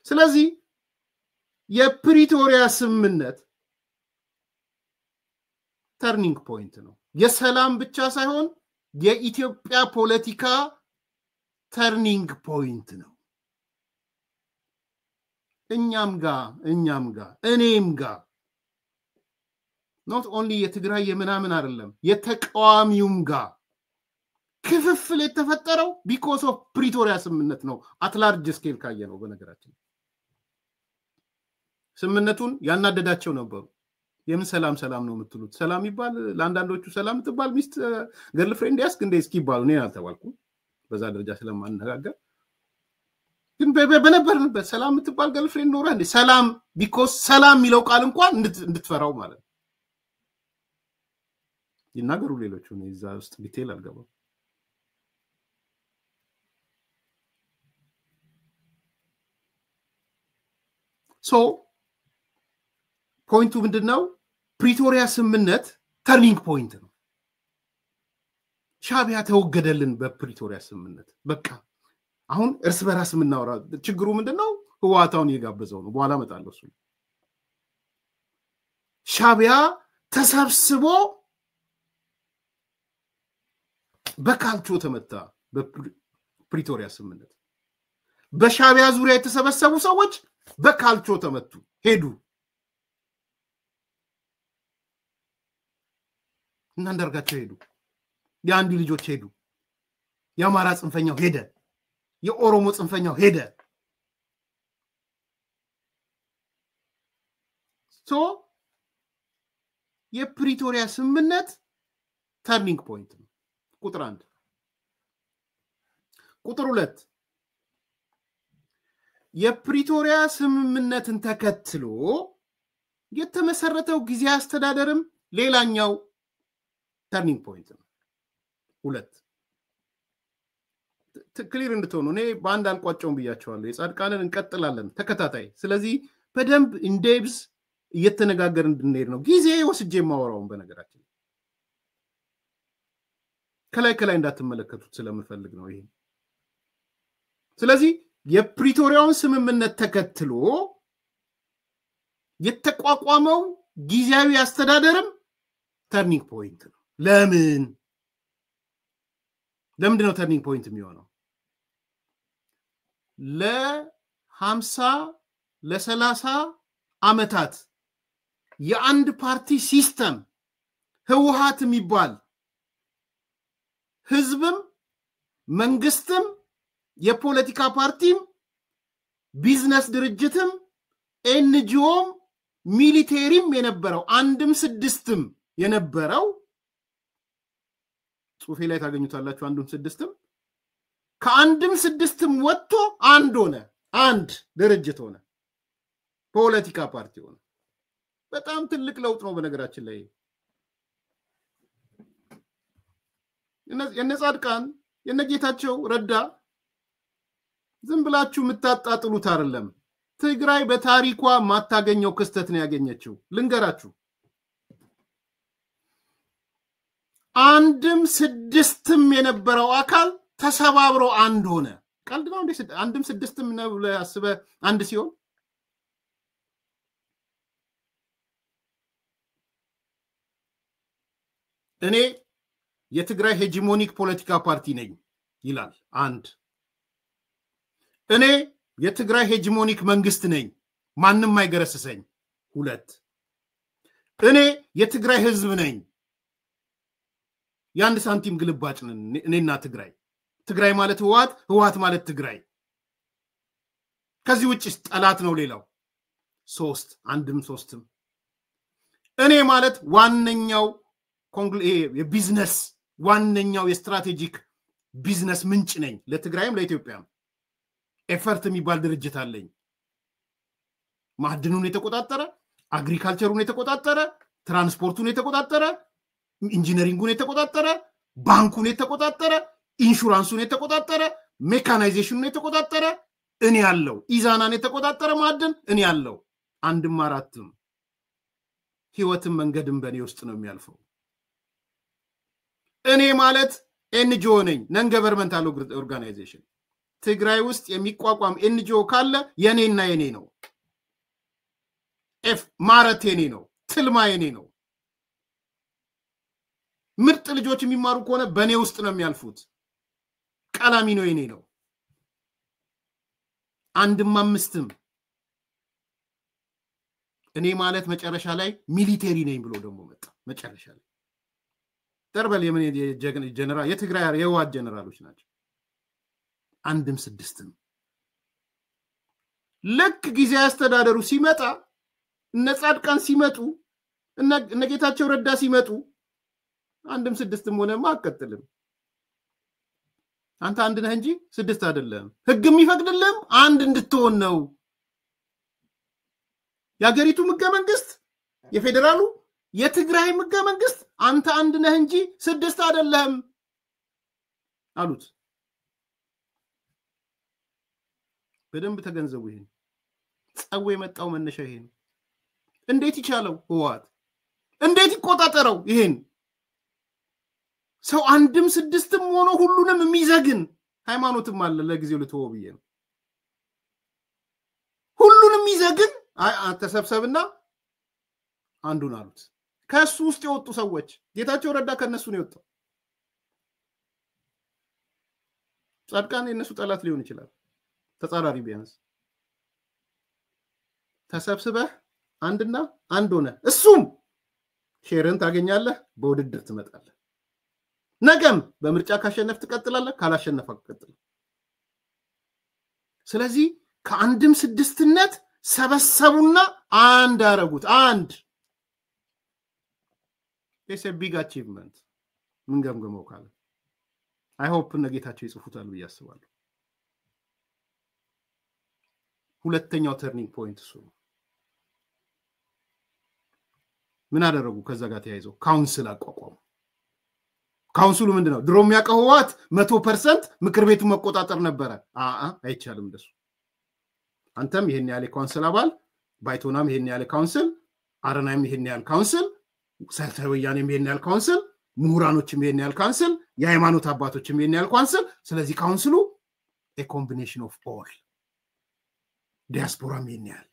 ስለዚህ የፕሪቶሪያ ስምምነት ተርኒንግ ፖይንት ነው የሰላም ብቻ ሳይሆን የኢትዮጵያ ፖለቲካ ተርኒንግ ፖይንት ነው እኛም ጋር እኔም ጋር not only የትግራይ የምናምን አይደለም የተቃዋሚውም ጋር ክፍፍል የተፈጠረው because of ፕሪቶሪያ ስምምነት ነው at large scale ካየ ነው በነገራችን ስምምነቱን ያናደዳቸው ነበሩ የምን ሰላም ነው የምትሉት ሰላም ይባል ለአንዳንዶቹ ሰላም ትባል ሚስት ገርልፍሬንድ ያስክ እንደ እስኪ ይባሉ ነው ያልተባልኩ በዛ ደረጃ ስለማንነጋገር ግን በነበርንበት ሰላም ትባል ገርልፍሬንድ ኖረ እንደ ሰላም because ሰላም የሚለው ቃል እንኳን እንድትፈራው ማለት ነው ይናገሩ ሌሎቹ ነው እዛ ውስጥ ዲቴል አልገባም so ፖይንቱ ምንድነው ፕሪቶሪያ ስምምነት ተርኒንግ ፖይንት ነው ሻቢያ ተወገደልን በፕሪቶሪያ ስምምነት በቃ አሁን እርስ በራስ ምናወራ ችግሩ ምንድነው ህዋታውን ይጋበዘው ነው በኋላ መጣለው እሱ ሻቢያ ተሰብስቦ በካልቾ ተመታ በፕሪቶሪያ ስምምነት በሻቢያ ዙሪያ የተሰበሰቡ ሰዎች በካልቾ ተመቱ ሄዱ እና እንደርጋቸው ሄዱ ያንዲ ልጆች ሄዱ ያማራ ጽንፈኛው ሄደ የኦሮሞ ጽንፈኛው ሄደ ሶ የፕሪቶሪያ ስምምነት ተርኒንግ ፖይንት ነው ቁጥር 1 ቁጥር 2 የፕሪቶሪያ ስምምነትን ተከትሎ የተመሰረተው ጊዜ አስተዳደርም ሌላኛው ተርኒንግ ፖይንት ነው 2 ክሊር እንድትሆኑ እኔ ባንድ አልቋጨውም ብያቸዋለሁ የጻድቃንን እንቀጥላለን ተከታታይ ስለዚህ በደንብ ኢንዴፕስ እየተነጋገርን እንድንሄድ ነው ጊዜ ወስጄ ማወራውን በነገራችን ከላይ እንዳትመለከቱት ስለምፈልግ ነው ይሄ ስለዚህ የፕሪቶሪያውን ስምምነት ተከትሎ የተቋቋመው ጊዜያዊ አስተዳደርም ተርኒንግ ፖይንት ነው ለምንድን ነው ተርኒንግ ፖይንት የሚሆነው ለ50 ለ30 አመታት የአንድ ፓርቲ ሲስተም ህወሓት የሚባል ህዝብም መንግስትም የፖለቲካ ፓርቲም ቢዝነስ ድርጅትም ኤንጂኦም ሚሊቴሪም የነበረው አንድም ስድስትም የነበረው ጽሁፌ ላይ ታገኙታላችሁ አንድም ስድስትም ከአንድም ስድስትም ወጥቶ አንድ ድርጅት ሆነ ፖለቲካ ፓርቲ ሆነ በጣም ትልቅ ለውጥ ነው በነገራችን ላይ የነጻድቃን የነጌታቸው ረዳ ዝም ብላችሁ ምታጣጥሉት አይደለም ትግራይ በታሪኳ ማታገኘው ክስተት ነው ያገኘችው ልንገራችሁ አንድም ስድስትም የነበረው አካል ተሰባብሮ አንድ ሆነ ቀልድ ነው እንዴ አንድም ስድስትም ነው ለያስበ አንድ ሲሆን እኔ የትግራይ ሄጂሞኒክ ፖለቲካ ፓርቲ ነኝ ይላል አንድ እኔ የትግራይ ሄጂሞኒክ መንግስት ነኝ ማንንም አይገረስሰኝ ሁለት እኔ የትግራይ ህዝብ ነኝ ያንድ ሳንቲም ግልባጭ ነን እኔና ትግራይ ማለት ህወሓት ማለት ትግራይ ከዚህ ውጪ ጠላት ነው ሌላው ሶስትም እኔ ማለት ዋነኛው የቢዝነስ ዋነኛው የስትራቴጂክ ቢዝነስ ምንጭ ነኝ ለትግራይም ለኢትዮጵያም ኤፈርት የሚባል ድርጅት አለኝ ማዕድኑን የተቆጣጠረ አግሪካልቸሩን የተቆጣጠረ ትራንስፖርቱን የተቆጣጠረ ኢንጂነሪንጉን የተቆጣጠረ ባንኩን የተቆጣጠረ ኢንሹራንሱን የተቆጣጠረ ሜካናይዜሽኑን የተቆጣጠረ እኔ ያለው ኢዛናን የተቆጣጠረ ማዕድን እኔ ያለው አንድም አራትም ህይወትን መንገድም በኔ ውስጥ ነው የሚያልፈው እኔ ማለት ኤንጂኦ ነኝ ነን ገቨርንመንታል ኦርጋናይዜሽን ትግራይ ውስጥ የሚቋቋም ኤንጂኦ ካለ የኔና የኔ ነው። ማረት የኔ ነው። ትልማ የኔ ነው። ምርጥ ልጆች የሚማሩ ከሆነ በኔ ውስጥ ነው የሚያልፉት። ቀላሚኖ የኔ ነው። አንድም አምስትም እኔ ማለት መጨረሻ ላይ ሚሊቴሪ ነኝ ብሎ ደግሞ መጣ። መጨረሻ ላይ ተርበል የምን ጀነራል የትግራይ የዋት ጀነራሎች ናቸው። አንድም ስድስትም ልክ ጊዜ አስተዳደሩ ሲመጣ እነ ጻድቃን ሲመጡ እነ ጌታቸው ረዳ ሲመጡ አንድም ስድስትም ሆነማ አቀጥልም። አንተ አንድ ነህ እንጂ ስድስት አይደለም። ህግ የሚፈቅድልህም አንድ እንድትሆን ነው። የሀገሪቱ ህገ መንግስት የፌደራሉ የትግራይ ህገ መንግስት አንተ አንድ ነህ እንጂ ስድስት አይደለም አሉት። በደንብ ተገንዘቡ። ይሄን ጸው የመጣው መነሻ ይሄ ነው። እንዴት ይቻለው? ህወሓት እንዴት ይቆጣጠረው? ይሄን ሰው አንድም ስድስትም ሆኖ ሁሉንም የሚዘግን ሃይማኖትም አለ። ለጊዜው ልተወው ብዬ ነው። ሁሉንም የሚዘግን ተሰብሰብና አንዱን አሉት። ከሱ ውስጥ የወጡ ሰዎች ጌታቸው ረዳ ከነሱ ነው የወጣው። ጻድቃን የነሱ ጠላት ሊሆን ይችላል። ተጻራሪ ቢያንስ ተሰብስበህ አንድና አንድ ሆነ እሱም ሼርን ታገኛለህ፣ በውድድር ትመጣለህ። ነገም በምርጫ ካሸነፍ ትቀጥላለህ፣ ካላሸነፈ ትቀጥላለህ። ስለዚህ ከአንድም ስድስትነት ሰበሰቡና አንድ አረጉት። አንድ it's a big achievement ምን ገምገመው ካለ I hope ነገታቸው ይጽፉታል ብዬ አስባለሁ። ሁለተኛው ተርኒንግ ፖይንት እሱ ምን አደረጉ? ከዛ ጋር ተያይዘው ካውንስል አቋቋሙ። ካውንስሉ ምንድነው? ድሮ የሚያውቀው ህወሓት 100% ምክር ቤቱ መቆጣጠር ነበረ። አይቻልም እንደሱ። አንተም ይሄን ያለ ካውንስል አባል፣ ባይቶናም ይሄን ያለ ካውንስል፣ አረናም ይሄን ያለ ካውንስል፣ ሳልሳይ ወያኔም ይሄን ያለ ካውንስል፣ ምሁራኖችም ይሄን ያለ ካውንስል፣ የሃይማኖት አባቶችም ይሄን ያለ ካውንስል። ስለዚህ ካውንስሉ a combination of all ዲያስፖራም ይሄን ያለ።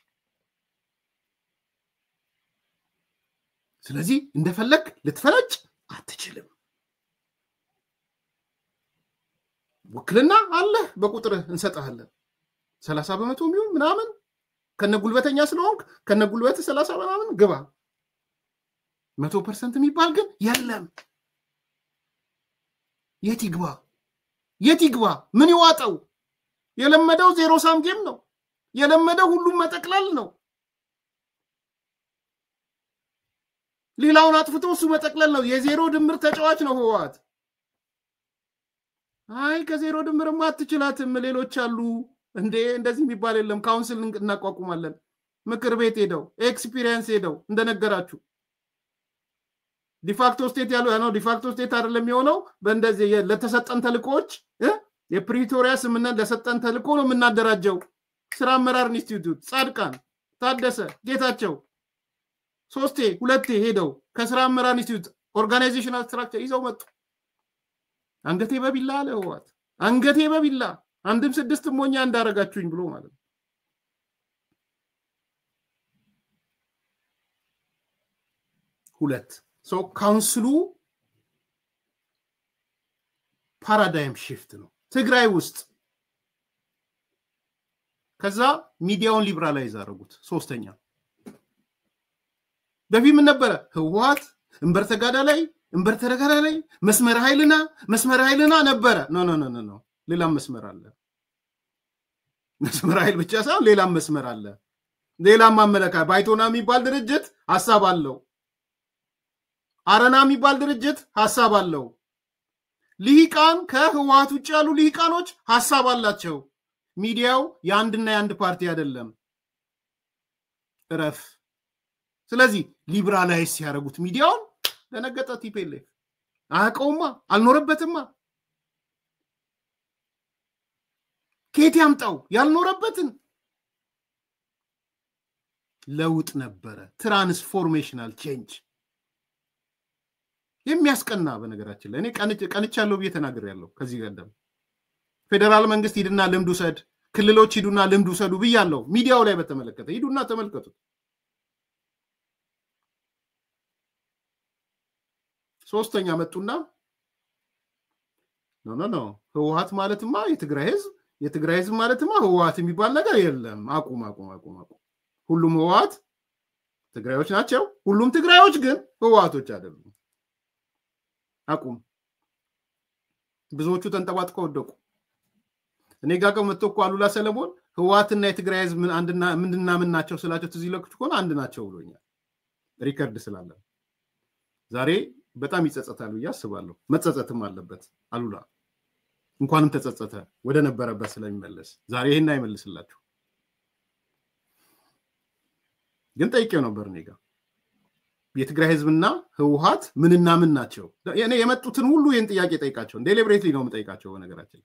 ስለዚህ እንደፈለክ ልትፈለጭ አትችልም። ወክልና አለ በቁጥር እንሰጣለን 30% ሚሆን ምናምን ከነጉልበተኛ ስለሆንክ ከነጉልበት 30 ምናምን ግባ። 100% የሚባል ግን የለም። የት ይግባ? ምን ይዋጣው? የለመደው ዜሮ ሳም ጌም ነው። የለመደው ሁሉም መጠቅለል ነው። ሌላውን አጥፍቶ እሱ መጠቅለል ነው። የዜሮ ድምር ተጫዋች ነው ህወሓት። ከዜሮ ድምርማ አትችላትም። ሌሎች አሉ እንዴ እንደዚህ የሚባል የለም። ካውንስል እናቋቁማለን። ምክር ቤት ሄደው ኤክስፒሪየንስ ሄደው እንደነገራችሁ ዲፋክቶ ስቴት ያለው ነው። ዲፋክቶ ስቴት አይደለም የሚሆነው በእንደዚህ ለተሰጠን ተልቆች የፕሪቶሪያ ስምምነት ለሰጠን ተልቆ ነው የምናደራጀው። ስራ አመራር ኢንስቲትዩት ጻድቃን ታደሰ ጌታቸው 2 ሄደው ከስራ አመራር ኢንስቲትዩት ኦርጋናይዜሽናል ስትራክቸር ይዘው መጡ። አንገቴ በቢላ አለ ህወሓት። አንገቴ በቢላ አንድም ስድስትም ሞኛ እንዳረጋችሁኝ ብሎ ማለት ነው። ሁለት ካውንስሉ ፓራዳይም shift ነው ትግራይ ውስጥ። ከዛ ሚዲያውን ሊብራላይዝ አደረጉት። ሶስተኛ በፊት ምን ነበረ? ህወሓት እንበርተጋዳ ላይ መስመር ኃይልና ነበረ። ኖ ሌላም መስመር አለ። መስመር ኃይል ብቻ ሳይሆን ሌላም መስመር አለ። ሌላም ማመለካ ባይቶና የሚባል ድርጅት ሐሳብ አለው። አረና የሚባል ድርጅት ሐሳብ አለው። ሊቃን ከህወሓት ውጭ ያሉ ሊቃኖች ሐሳብ አላቸው። ሚዲያው የአንድና የአንድ ፓርቲ አይደለም። እረፍ። ስለዚህ ሊብራላይዝ ሲያደርጉት ሚዲያውን ለነገጠ ቲፒኤልኤፍ አያውቀውማ፣ አልኖረበትማ። ከየት ያምጣው? ያልኖረበትን ለውጥ ነበረ። ትራንስፎርሜሽናል ቼንጅ የሚያስቀና። በነገራችን ላይ እኔ ቀንቻለሁ ብዬ ተናግሬያለሁ ከዚህ ቀደም። ፌደራል መንግስት ሂድና ልምድ ውሰድ ክልሎች ሂዱና ልምድ ውሰዱ ብያለሁ ሚዲያው ላይ በተመለከተ ሂዱና ተመልከቱ ሶስተኛ መጡና ኖ ህወሓት ማለትማ የትግራይ ህዝብ ማለትማ ህወሓት የሚባል ነገር የለም አቁም ሁሉም ህወሓት ትግራዮች ናቸው ሁሉም ትግራዮች ግን ህወሓቶች አይደሉም አቁም ብዙዎቹ ተንጠባጥቀው ወደቁ እኔ ጋር መጥቶ አሉላ ሰለሞን ህወሓትና የትግራይ ህዝብ ምንድነው ምን ናቸው ስላቸው ትዝ ይለክቱ ኮን አንድ ናቸው ብሎኛል ሪከርድ ስላለ ዛሬ በጣም ይጸጸታሉ ያስባሉ መጸጸትም አለበት አሉላ እንኳንም ተጸጸተ ወደ ነበረበት ስለሚመለስ ዛሬ ይሄን አይመልስላችሁ ግን ጠይቄው ነበር ነጋ የትግራይ ህዝብና ህወሓት ምንና ምን ናቸው እኔ የመጡትን ሁሉ ይሄን ጥያቄ ጠይቃቸው ዴሊብሬትሊ ነው የምጠይቃቸው በነገራችን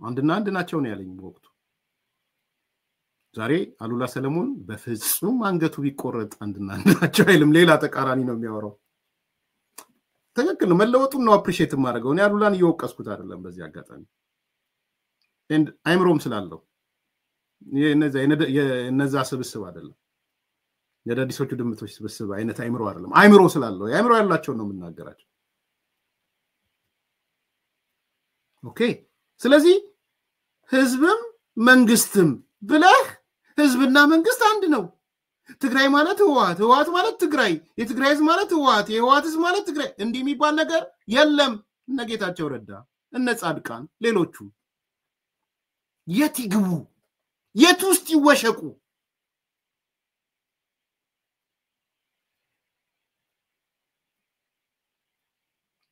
አንድ ናቸው ነው ያለኝ ወቅቱ ዛሬ አሉላ ሰለሞን በፍጹም አንገቱ ቢቆረጥ አንድና ናቸው አይልም ሌላ ተቃራኒ ነው የሚያወራው ተከክል ነው መለወጡን ነው አፕሪሺየት ማድረገው እኔ አሉላን እየወቀስኩት አይደለም በዚህ አጋጣሚ and አይምሮም ስላለው የነዛ ስብስብ አይደለም የዳዲሶቹ ድምቶች ስብስብ አይነት አይምሮ አይደለም አይምሮ ስላለው አይምሮ ያላቸው ነው የምናገራቸው ኦኬ ስለዚህ ህዝብም መንግስትም ብለህ ህዝብና መንግስት አንድ ነው ትግራይ ማለት ህወሓት ማለት ትግራይ የትግራይ ህዝብ ማለት ህወሓት የህወሓት ህዝብ ማለት ትግራይ እንዲህ የሚባል ነገር የለም እነ ጌታቸው ረዳ እነ ጻድቃን ሌሎቹ የት ይግቡ የት ውስጥ ይወሸቁ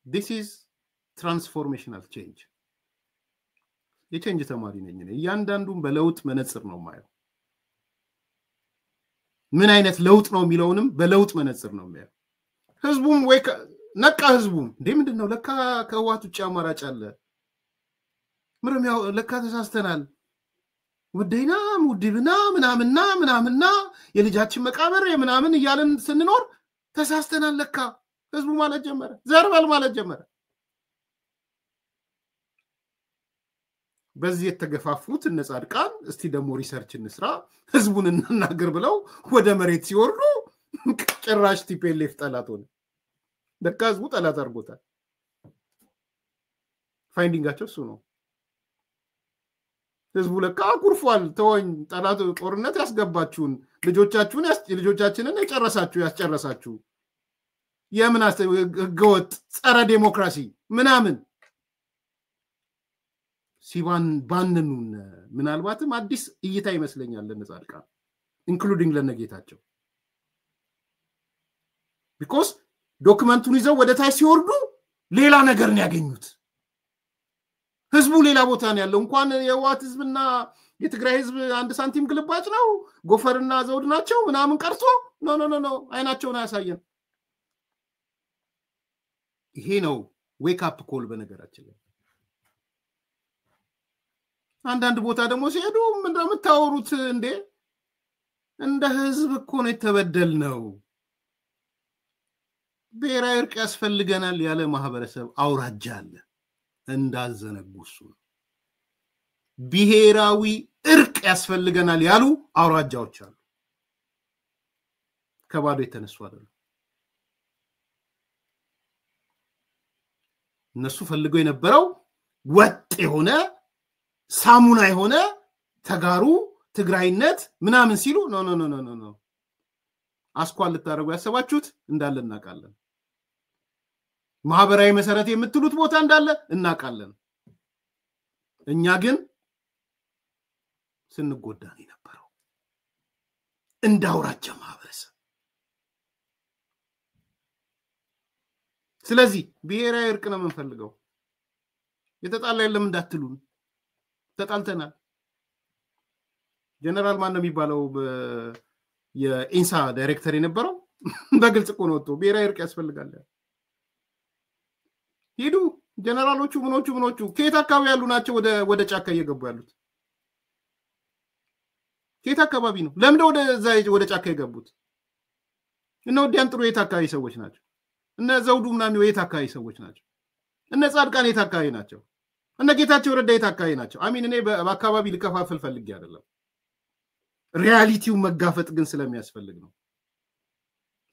this is transformational change የቼንጅ ተማሪ ነኝ እኔ ያንዳንዱን በለውጥ መነጽር ነው ማየው ምን አይነት ለውጥ ነው የሚለውንም በለውጥ መነጽር ነው ማየው ህዝቡም ወይ ነቃ ህዝቡም ምንድነው ለካ ከህወሓት ውጭ አማራጭ አለ ምንም ያው ለካ ተሳስተናል ውዴና ውድብና ምናምንና የልጃችን መቃብር የምናምን ይያለን ስንኖር ተሳስተናል ለካ ህዝቡ ማለት ጀመረ ዘርበል ማለት ጀመረ በዚህ የተገፋፉት እነ ጻድቃን እስቲ ደሞ ሪሰርች እንስራ ህዝቡን እናናገር ብለው ወደ መሬት ሲወርዱ ጭራሽ ቲፒኤልኤፍ ጠላት ሆነ ለካ ህዝቡ ጠላት አድርጎታል ፋይንዲንጋቸው እሱ ነው ህዝቡ ለካ ኩርፏል ተወኝ ጠላት ጦርነት ያስገባችሁን ልጆቻችንን ያስጨረሳችሁ የምን ህገወጥ ጸረ ዴሞክራሲ ምናምን ሲባን ባንኑን ምናልባትም አዲስ እይታ ይመስለኛል ለነጻድቃን ኢንክሉዲንግ ለነጌታቸው because ዶክመንቱን ይዘው ወደ ታች ሲወርዱ ሌላ ነገር ነው ያገኙት ህዝቡ ሌላ ቦታ ነው ያለው እንኳን የህወሓት ህዝብና የትግራይ ህዝብ አንድ ሳንቲም ግልባጭ ነው ጎፈርና ዘውድ ናቸው ምናምን ቀርቶ ኖ አይናቸውን አያሳየን ይሄ ነው ዌክ አፕ ኮል በነገራችን ላይ አንዳንድ ቦታ ደግሞ ሲሄዱ እንደምታወሩት እንደ ህዝብ እኮ ነው የተበደልነው ብሔራዊ እርቅ ያስፈልገናል ያለ ማህበረሰብ አውራጃ አለ እንዳዘነጉሱ ብሔራዊ እርቅ ያስፈልገናል ያሉ አውራጃዎች አሉ ከባዶ የተነሱ አይደለም እነሱ ፈልገው የነበረው ወጥ የሆነ ሳሙና የሆነ ተጋሩ ትግራይነት ምናምን ሲሉ ኖ አስኳል ልታረጉ ያሰባችሁት እንዳለ እናቃለን ማህበራዊ መሰረት የምትሉት ቦታ እንዳለ እናቃለን እኛ ግን ስንጎዳ ነው የነበረው እንዳውራጃ ማህበረሰብ ስለዚህ ብሔራዊ እርቅ ነው የምንፈልገው የተጣላ የለም እንዳትሉን ተጣልተናል ጀነራል ማን ነው የሚባለው የኢንሳ ዳይሬክተር የነበረው በግልጽ እኮ ነው ወጥቶ ብሔራዊ እርቅ ያስፈልጋል ሄዱ ጀነራሎቹ ምኖቹ ከየት አካባቢ ያሉ ናቸው ወደ ጫካ እየገቡ ያሉት ከየት አካባቢ ነው ለምን ወደ ጫካ የገቡት እነ ወዲያን ጥሩ የት አካባቢ ሰዎች ናቸው እነ ዘውዱ ምናምን የት አካባቢ ሰዎች ናቸው እነ ጻድቃን የታካይ ናቸው እነ ጌታቸው ረዳ የታካይ ናቸው አሚን እኔ በአካባቢ ልከፋፍል ፈልጌ አይደለም ሪያሊቲው መጋፈጥ ግን ስለሚያስፈልግ ነው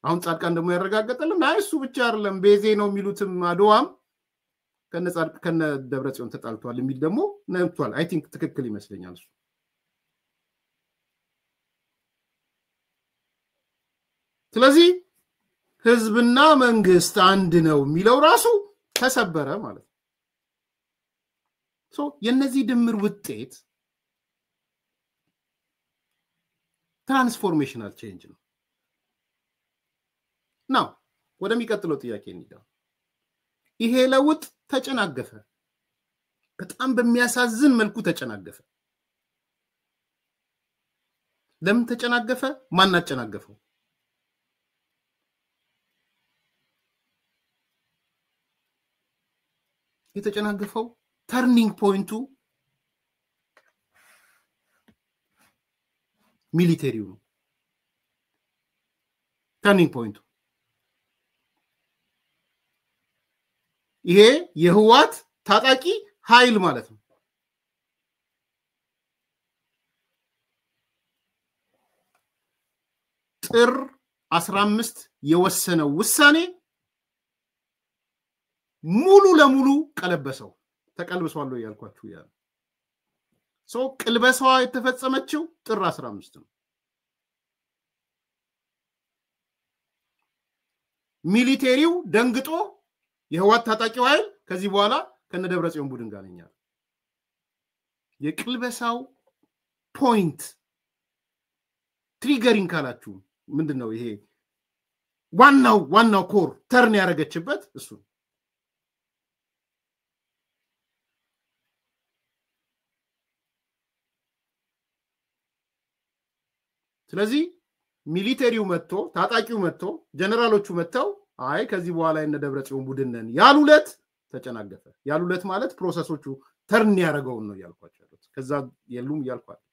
አሁን ጻድቃን ደግሞ ያረጋግጣልን አይሱ ብቻ አይደለም ቤዜ ነው የሚሉትም አድዋም ከነ ደብረጽዮን ተጣልቷል የሚል ደግሞ ነጥቷል አይ ቲንክ ትክክል ይመስለኛል እሱ ስለዚህ ህዝብና መንግስት አንድ ነው የሚለው ራሱ ተሰበረ ማለት ነው የነዚህ ድምር ውጤት ትራንስፎርሜሽናል ቼንጅ ነው ነው ወደሚቀጥለው ጥያቄ እንሂድ ይሄ ለውጥ ተጨናገፈ በጣም በሚያሳዝን መልኩ ተጨናገፈ ለምን ተጨናገፈ ማን አጨናገፈው የተጨናገፈው ተርኒንግ ፖይንቱ ሚሊተሪው ነው ተርኒንግ ፖይንቱ ይሄ የህዋት ታጣቂ ኃይል ማለት ነው ጥር 15 የወሰነው ውሳኔ ሙሉ ለሙሉ ቀለበሰው ተቀልብሷል ያልኳችሁ ያ ቅልበሳዋ የተፈጸመችው ጥር 15 ነው ሚሊተሪው ደንግጦ የህዋት ታጣቂው ኃይል ከዚህ በኋላ ከነደብረጽዮን ቡድን ጋር ነኛል የቅልበሳው ፖይንት ትሪገሪንግ ካላችሁ ምንድነው ይሄ ዋናው ኮር ተርን ያረገችበት እሱ ስለዚህ ሚሊተሪው መጥቶ ታጣቂው መጥቶ ጀነራሎቹ መጥተው አይ ከዚህ በኋላ የነደብረጽዮን ቡድን ነን ያሉለት ተጨናገፈ ያሉለት ማለት ፕሮሰሶቹ ተርን ያረጋው ነው ያልኳቸው ከዛ የሉም ያልኳቸው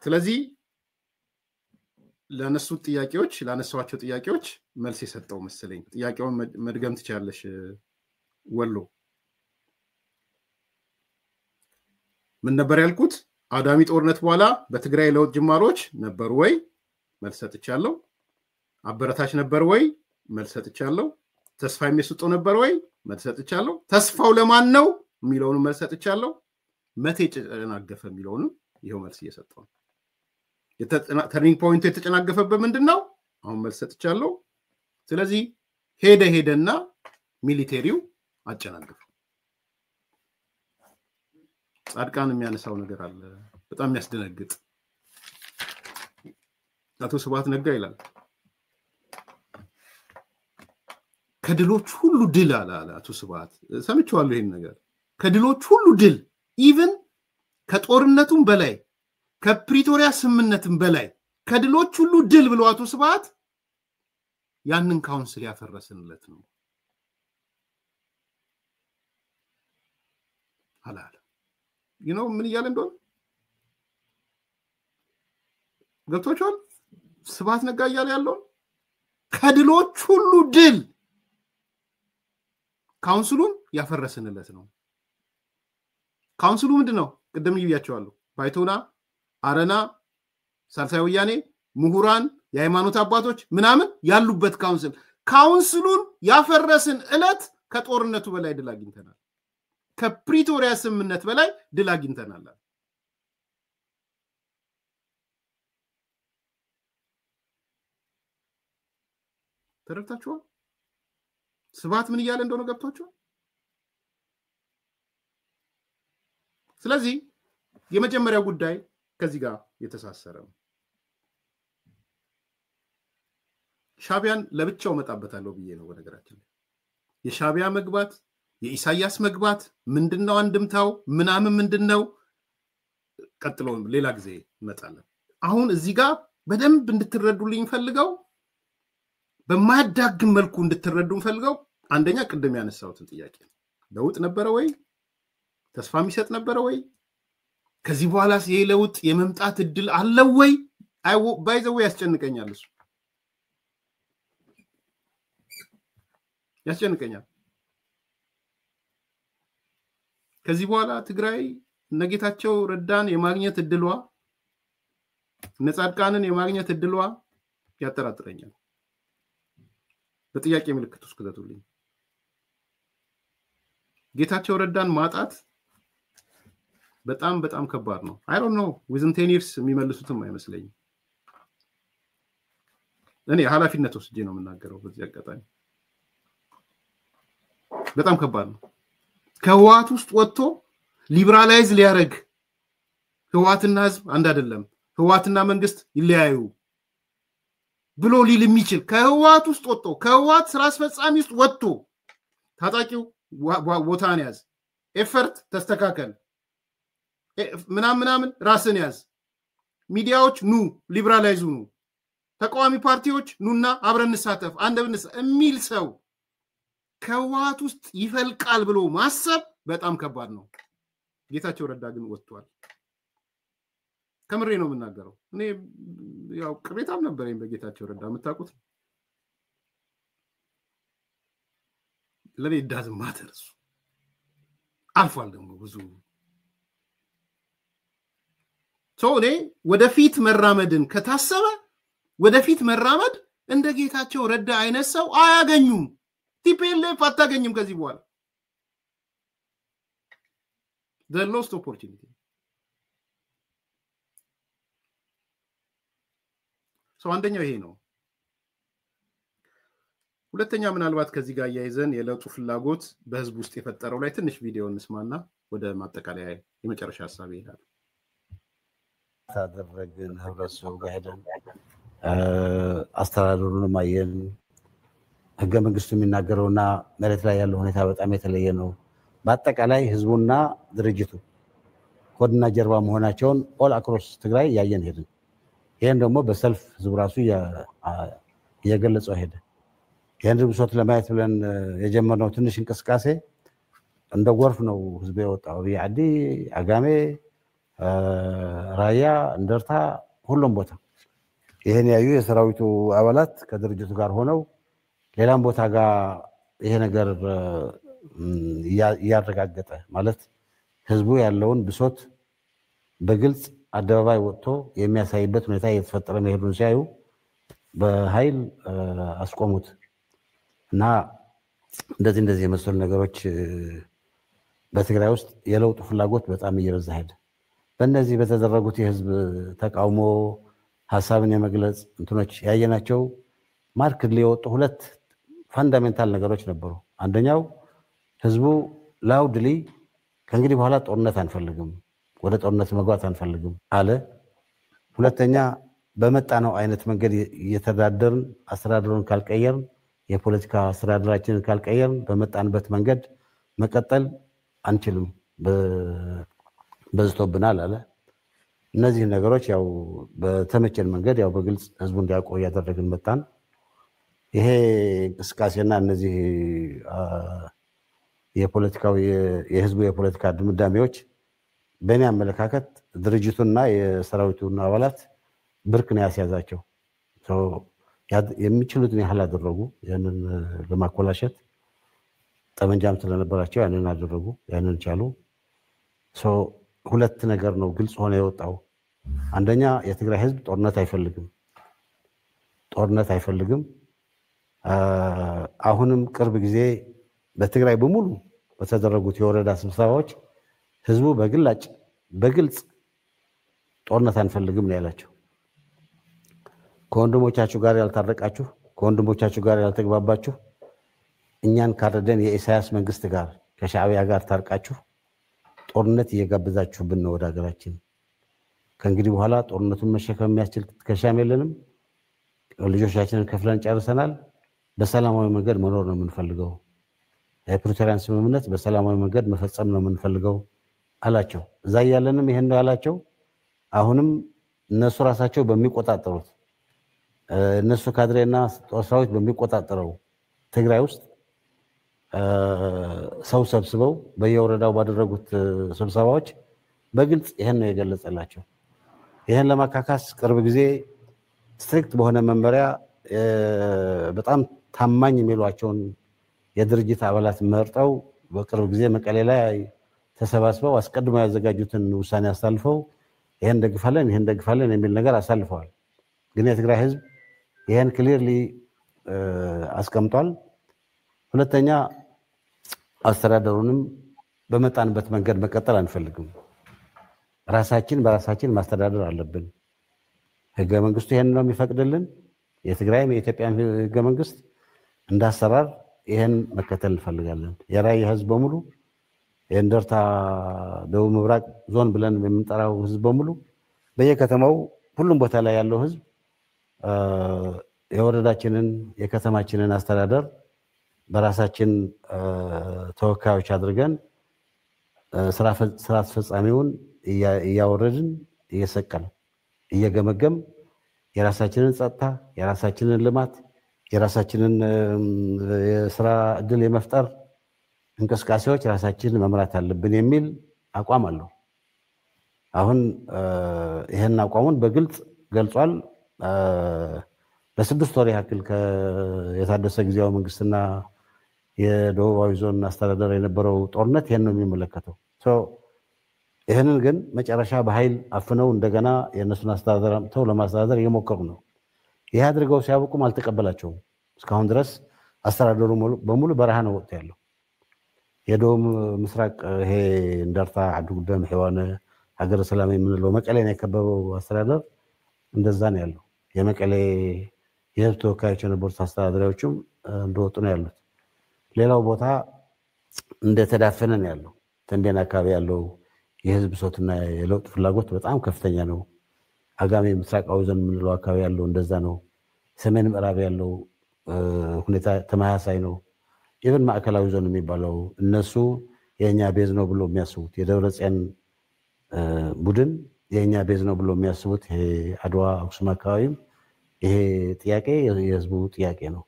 ስለዚህ ላነሳዋቸው ጥያቄዎች መልስ የሰጠው መሰለኝ ጥያቄውን መድገም ትችላለሽ ወሎ ምን ነበር ያልኩት አዳሚ ጦርነት በኋላ በትግራይ ለውጥ ጅማሮች ነበር ወይ መልስ ሰጥቻለሁ አበረታች ነበር ወይ መልስ ሰጥቻለሁ ተስፋ የሚሰጠው ነበር ወይ መልስ ሰጥቻለሁ ተስፋው ለማን ነው የሚለውን መልስ ሰጥቻለሁ መቴ ተጨናገፈ የሚለውን ይሄው መልስ እየሰጠው ተርኒንግ ፖይንት የተጨናገፈበት ምንድነው አሁን መልስ ሰጥቻለሁ ስለዚህ ሄደና ሚሊተሪው አጨናገፈ ጻድቃን የሚያነሳው ነገር አለ በጣም የሚያስደነግጥ አቶ ስብሐት ነጋ ይላል ከድሎች ሁሉ ድል አለ አቶ ስብሐት ሰምቻለሁ ይሄን ነገር ከድሎች ሁሉ ድል ኢቭን ከጦርነቱም በላይ ከፕሪቶሪያ ስምምነትም በላይ ከድሎች ሁሉ ድል ብሎ አቶ ስብሐት ያንን ካውንስል ያፈረሰንለት ነው አላለ ምን ይያለ እንደሆነ ገብቶቻል ስብሐት ነጋ ይያለ ያለው ከድሎች ሁሉ ድል ካውንስሉን ያፈረሰንለት ነው ካውንስሉ ምንድነው ቅድም ይያቻዋለሁ ባይቶና አረና ሳልሳይ ወያኔ ምሁራን የሃይማኖት አባቶች ምናምን ያሉበት ካውንስሉን ያፈረሰን እለት ከጦርነቱ በላይ ድል አግኝተናል ከፕሪቶሪያ ስምምነት በላይ ድል አግኝተናል ተረድታችኋል ስብሐት ምን ይያለ እንደሆነ ገብቷችኋል ስለዚህ የመጀመሪያው ጉዳይ ከዚህ ጋር የተሳሰረ ነው ሻቢያን ለብቻው መጣበታለው ብዬ ነው በነገራችን የሻቢያ መግባት የኢሳያስ መግባት ምንድነው አንድምታው ምንድነው ቀጥሎ ሌላ ጊዜ እንመጣለን አሁን እዚህ ጋር በደንብ እንድትረዱልኝ ፈልገው በማዳግም መልኩ እንድትረዱን ፈልገው አንደኛ ቅድም ያነሳውትን ጥያቄ ለውጥ ነበረ ወይ ተስፋ የሚሰጥ ነበረ ወይ ከዚህ በኋላ ለውጥ የመምጣት እድል አለ ወይ ባይዘው ያስጨንቀኛል እሱ ያስጨንቀኛል። ከዚህ በኋላ ትግራይ ነጌታቸው ረዳን የማግኘት እድሏ ነጻድቃንን የማግኘት እድሏ ያጠራጥረኛል። በጥያቄ ምልክት ውስጥ ከተቱልኝ ጌታቸው ረዳን ማጣት በጣም በጣም ከባድ ነው። I don't know within 10 years የሚመልሱትም አይመስለኝም። እኔ ኃላፊነት ወስጄ ነው የምናገረው በዚህ አጋጣሚ። በጣም ከባድ ነው። ከህወሓት ውስጥ ወጥቶ ሊበራላይዝ ሊያረግ ህወሓትና ህዝብ አንድ አይደለም ህወሓትና መንግስት ይለያዩ ብሎ ሊል የሚችል ከህወሓት ውስጥ ወጥቶ ከህወሓት ስራ አስፈጻሚ ውስጥ ወጥቶ ታጣቂው ቦታን ያዝ ኤፈርት ተስተካከል ምናምን ራስን ያዝ ሚዲያዎች ኑ ሊበራላይዙ ኑ ተቃዋሚ ፓርቲዎች ኑና አብረን እንሳተፍ አንደብንስ የሚል ሰው ከህወሓት ውስጥ ይፈልቃል ብሎ ማሰብ በጣም ከባድ ነው። ጌታቸው ረዳ ግን ወጥቷል። ከምሬ ነው የምናገረው። እኔ ያው ቅሬታም ነበረኝ በጌታቸው ረዳ የምታውቁት ለኔ ዳዝ ማተርስ አልፏል ደግሞ ብዙ ሶኔ ወደፊት መራመድን ከታሰበ ወደፊት መራመድ እንደ ጌታቸው ረዳ አይነት ሰው አያገኙም። ቲፒኤልኤፍ አታገኝም ከዚህ በኋላ the lost opportunity so አንደኛው ይሄ ነው። ሁለተኛ ምናልባት ከዚህ ጋር ያይዘን የለውጡ ፍላጎት በህዝብ ውስጥ የፈጠረው ላይ ትንሽ ቪዲዮ እንስማና ወደ ማጠቃለያ የመጨረሻ ሐሳብ ይሄዳል። ታደረግን ህብረተሰቡ ጋር ሄደን አስተዳደሩን ማየን ህገ መንግስቱ የሚናገረውና መሬት ላይ ያለው ሁኔታ በጣም የተለየ ነው። በአጠቃላይ ህዝቡና ድርጅቱ ኮድና ጀርባ መሆናቸውን ኦል አክሮስ ትግራይ ያየን ሄድን። ይሄን ደግሞ በሰልፍ ህዝቡ ራሱ እየገለጸው ሄደ። ይሄን ብሶት ለማየት ብለን የጀመርነው ትንሽ እንቅስቃሴ እንደ ጎርፍ ነው ህዝቡ የወጣው። ቢዓዲ አጋሜ ራያ እንደርታ ሁሉም ቦታ ይሄን ያዩ የሰራዊቱ አባላት ከድርጅቱ ጋር ሆነው ሌላም ቦታ ጋር ይሄ ነገር ያረጋገጠ ማለት ህዝቡ ያለውን ብሶት በግልጽ አደባባይ ወጥቶ የሚያሳይበት ሁኔታ እየተፈጠረ መሄዱን ሲያዩ በኃይል አስቆሙት እና እንደዚህ የመሰሉ ነገሮች በትግራይ ውስጥ የለውጥ ፍላጎት በጣም እየበዛ ሄደ። በእነዚህ በተደረጉት የህዝብ ተቃውሞ ሐሳብን የመግለጽ እንትኖች ያየናቸው ማርክት ሊወጡ ሁለት ፋንዳሜንታል ነገሮች ነበሩ። አንደኛው ህዝቡ ላውድሊ ከእንግዲህ በኋላ ጦርነት አንፈልግም ወደ ጦርነት መግባት አንፈልግም አለ። ሁለተኛ በመጣነው አይነት መንገድ እየተዳደርን አስተዳደሩን ካልቀየርን የፖለቲካ አስተዳደራችንን ካልቀየርን በመጣንበት መንገድ መቀጠል አንችልም በዝቶብናል አለ። እነዚህ ነገሮች ያው በተመቸን መንገድ ያው በግልጽ ህዝቡ እንዲያውቁ ያደረግን መጣን። ይሄ እንቅስቃሴና እነዚህ የህዝቡ የፖለቲካ ድምዳሜዎች በእኔ አመለካከት ድርጅቱና የሰራዊቱና አባላት ብርክ ነው ያስያዛቸው። የሚችሉትን ያህል አደረጉ። ያንን ለማኮላሸት ጠመንጃም ስለነበራቸው ያንን አደረጉ፣ ያንን ቻሉ። ሁለት ነገር ነው ግልጽ ሆነ የወጣው። አንደኛ የትግራይ ህዝብ ጦርነት አይፈልግም። አሁንም ቅርብ ጊዜ በትግራይ በሙሉ በተደረጉት የወረዳ ስብሰባዎች ህዝቡ በግልጽ ጦርነት አንፈልግም ነው ያላቸው። ከወንድሞቻችሁ ጋር ያልታረቃችሁ ከወንድሞቻችሁ ጋር ያልተግባባችሁ እኛን ካረደን የኢሳያስ መንግስት ጋር ከሻዕቢያ ጋር ታርቃችሁ ጦርነት እየጋበዛችሁብን ነው ወደ ሀገራችን። ከእንግዲህ በኋላ ጦርነቱን መሸከም የሚያስችል ትከሻም የለንም። ልጆቻችንን ከፍለን ጨርሰናል። በሰላማዊ መንገድ መኖር ነው የምንፈልገው። የፕሪቶሪያን ስምምነት በሰላማዊ መንገድ መፈጸም ነው የምንፈልገው አላቸው። እዛ ያለንም ይሄን ነው ያላቸው። አሁንም እነሱ ራሳቸው በሚቆጣጠሩት እነሱ ካድሬና ጦር ሰራዊት በሚቆጣጠረው ትግራይ ውስጥ ሰው ሰብስበው በየወረዳው ባደረጉት ስብሰባዎች በግልጽ ይሄን ነው የገለጸላቸው። ይሄን ለማካካስ ቅርብ ጊዜ ስትሪክት በሆነ መመሪያ በጣም ታማኝ የሚሏቸውን የድርጅት አባላት መርጠው በቅርብ ጊዜ መቀሌ ላይ ተሰባስበው አስቀድመው ያዘጋጁትን ውሳኔ አሳልፈው ይሄን ደግፋለን የሚል ነገር አሳልፈዋል። ግን የትግራይ ህዝብ ይሄን ክሊርሊ አስቀምጧል። ሁለተኛ አስተዳደሩንም በመጣንበት መንገድ መቀጠል አንፈልግም። ራሳችን በራሳችን ማስተዳደር አለብን። ህገ መንግስቱ ይሄን ነው የሚፈቅድልን። የትግራይም የኢትዮጵያ ህገ መንግስት እንዳሰራር ይሄን መከተል እንፈልጋለን። የራያ ህዝብ በሙሉ የእንደርታ ደቡብ ምብራቅ ዞን ብለን የምንጠራው ህዝብ በሙሉ በየከተማው ሁሉም ቦታ ላይ ያለው ህዝብ የወረዳችንን የከተማችንን አስተዳደር በራሳችን ተወካዮች አድርገን ስራ አስፈጻሚውን እያወረድን እየሰቀል እየገመገም የራሳችንን ጸጥታ የራሳችንን ልማት የራሳችንን የስራ እድል የመፍጠር እንቅስቃሴዎች ራሳችንን መምራት አለብን የሚል አቋም አለው። አሁን ይሄን አቋሙን በግልጽ ገልጿል። ለስድስት ወር ያክል የታደሰ ጊዜያዊ መንግስትና የደቡባዊ ዞን አስተዳደር የነበረው ጦርነት ይሄን ነው የሚመለከተው። ይሄንን ግን መጨረሻ በኃይል አፍነው እንደገና የነሱን አስተዳደር አምጥተው ለማስተዳደር እየሞከሩ ነው። ይሄ አድርገው ሲያበቁም አልተቀበላቸውም። እስካሁን ድረስ አስተዳደሩ በሙሉ በረሃ ነው ወጥቶ ያለው። የደቡብ ምስራቅ ይሄ እንደርታ ዓዲ ጉደም ሕዋነ ሀገረ ሰላም የምንለው መቀሌን የከበበው አስተዳደር እንደዛ ነው ያለው። የመቀሌ የህዝብ ተወካዮች የነበሩት አስተዳዳሪዎችም እንደወጡ ነው ያሉት። ሌላው ቦታ እንደተዳፈነ ነው ያለው። ተንቤን አካባቢ ያለው የህዝብ ብሶትና የለውጥ ፍላጎት በጣም ከፍተኛ ነው። አጋሜ ምስራቃዊ ዞን የምንለው አካባቢ ያለው እንደዛ ነው። ሰሜን ምዕራብ ያለው ሁኔታ ተመሳሳይ ነው። ኢቨን ማዕከላዊ ዞን የሚባለው እነሱ የኛ ቤዝ ነው ብሎ የሚያስቡት የደብረጽዮን ቡድን የኛ ቤዝ ነው ብሎ የሚያስቡት ይሄ አድዋ አክሱም አካባቢም ይሄ ጥያቄ የህዝቡ ጥያቄ ነው።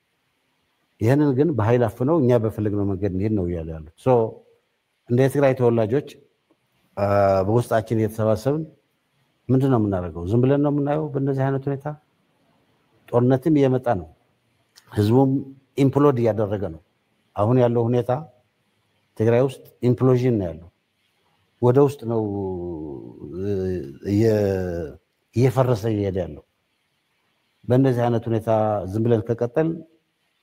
ይሄንን ግን በኃይል አፍነው እኛ በፈለግነው መንገድ እንሄድ ነው እያሉ ያሉት። እንደ የትግራይ ተወላጆች በውስጣችን እየተሰባሰብን ምንድን ነው የምናደርገው? ዝም ብለን ነው የምናየው? በእንደዚህ አይነት ሁኔታ ጦርነትም እየመጣ ነው። ህዝቡም ኢምፕሎድ እያደረገ ነው። አሁን ያለው ሁኔታ ትግራይ ውስጥ ኢምፕሎዥን ነው ያለው። ወደ ውስጥ ነው እየፈረሰ እየሄደ ያለው። በእንደዚህ አይነት ሁኔታ ዝም ብለን ከቀጠል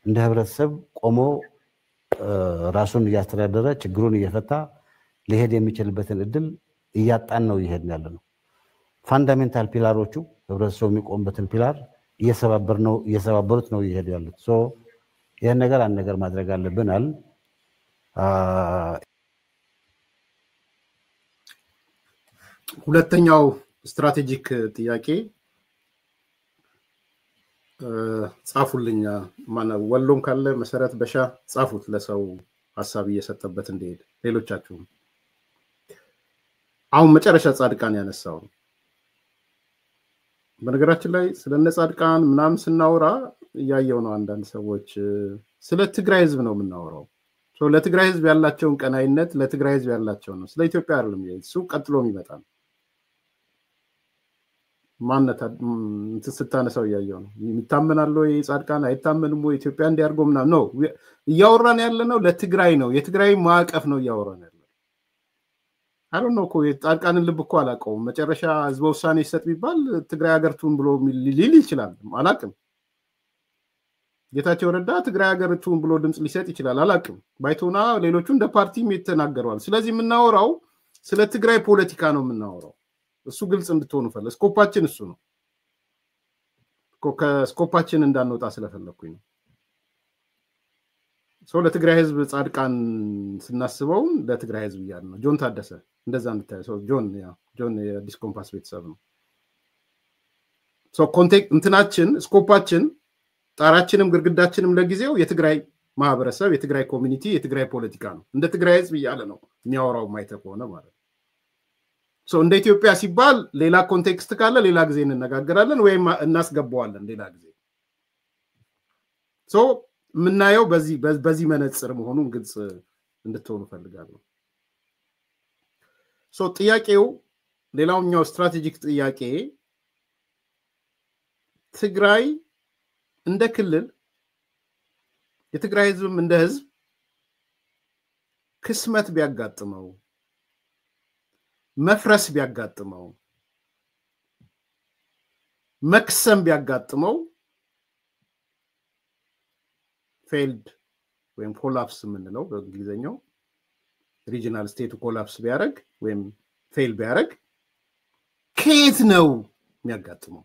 እንደ ህብረተሰብ ቆሞ ራሱን እያስተዳደረ ችግሩን እየፈታ ሊሄድ የሚችልበትን እድል እያጣን ነው እየሄድን ያለ ነው። ፋንዳሜንታል ፒላሮቹ ህብረተሰቡ የሚቆምበትን ፒላር እየሰባበሩት ነው እየሄዱ ያሉት። ይህን ነገር አንድ ነገር ማድረግ አለብን አል ሁለተኛው ስትራቴጂክ ጥያቄ ጻፉልኛ ወሎም ካለ መሰረት በሻ ጻፉት ለሰው ሐሳብ እየሰጠበት እንዲሄድ ሌሎቻችሁም አሁን መጨረሻ ጻድቃን ያነሳው በነገራችን ላይ ስለነ ጻድቃን ምናምን ስናወራ ያያየው ነው። አንዳንድ ሰዎች ስለ ትግራይ ህዝብ ነው የምናወራው። ለትግራይ ህዝብ ያላቸውን ቀናይነት ለትግራይ ህዝብ ያላቸው ነው። ስለ ኢትዮጵያ አይደለም። እሱ ቀጥሎም ይመጣል። ማንነት ስታነሳው ያያየው ነው። ይታመናል ወይ ጻድቃን አይታመንም ወይ ኢትዮጵያ እንዲያርጎ ምናምን ነው እያወራን ያለነው። ለትግራይ ነው የትግራይ ማዕቀፍ ነው እያወራን ያለነው። አሁን ነው እኮ ጻድቃንን ልብ እኮ አላውቀውም። መጨረሻ ህዝበ ውሳኔ ይሰጥ ቢባል ትግራይ ሀገርቱን ብሎ ሊል ይችላል። አላውቅም። ጌታቸው ረዳ ትግራይ ሀገርቱን ብሎ ድምጽ ሊሰጥ ይችላል። አላውቅም። ባይቶና ሌሎቹ እንደ ፓርቲም የተናገረዋል። ስለዚህ የምናወራው ስለ ትግራይ ፖለቲካ ነው የምናወራው። እሱ ግልጽ እንድትሆኑ ፈለ ስኮፓችን እሱ ነው። ከስኮፓችን እንዳንወጣ ስለፈለኩኝ ነው። ለትግራይ ህዝብ ጻድቃን ስናስበው ለትግራይ ህዝብ እያለ ነው። ጆን ታደሰ እንደዛ እንድታየው ጆን የአዲስ ኮምፓስ ቤተሰብ ነው። ኮንቴክስት እንትናችን ስኮፓችን ጣራችንም ግርግዳችንም ለጊዜው የትግራይ ማህበረሰብ የትግራይ ኮሚኒቲ የትግራይ ፖለቲካ ነው። እንደ ትግራይ ህዝብ እያለ ነው የሚያወራው ማይተ ከሆነ ማለት ነው። እንደ ኢትዮጵያ ሲባል ሌላ ኮንቴክስት ካለ ሌላ ጊዜ እንነጋገራለን ወይም እናስገባዋለን ሌላ ጊዜ። የምናየው በዚህ መነጽር መሆኑን ግልጽ እንድትሆኑ ፈልጋለሁ። ጥያቄው ሌላውኛው ስትራቴጂክ ጥያቄ ትግራይ እንደ ክልል የትግራይ ህዝብም እንደ ህዝብ ክስመት ቢያጋጥመው መፍረስ ቢያጋጥመው መክሰም ቢያጋጥመው ፌልድ ወይም ኮላፕስ ምንለው በእንግሊዘኛው ሪጂናል ስቴቱ ኮላፕስ ቢያረግ ወይም ፌል ቢያረግ ከየት ነው የሚያጋጥመው?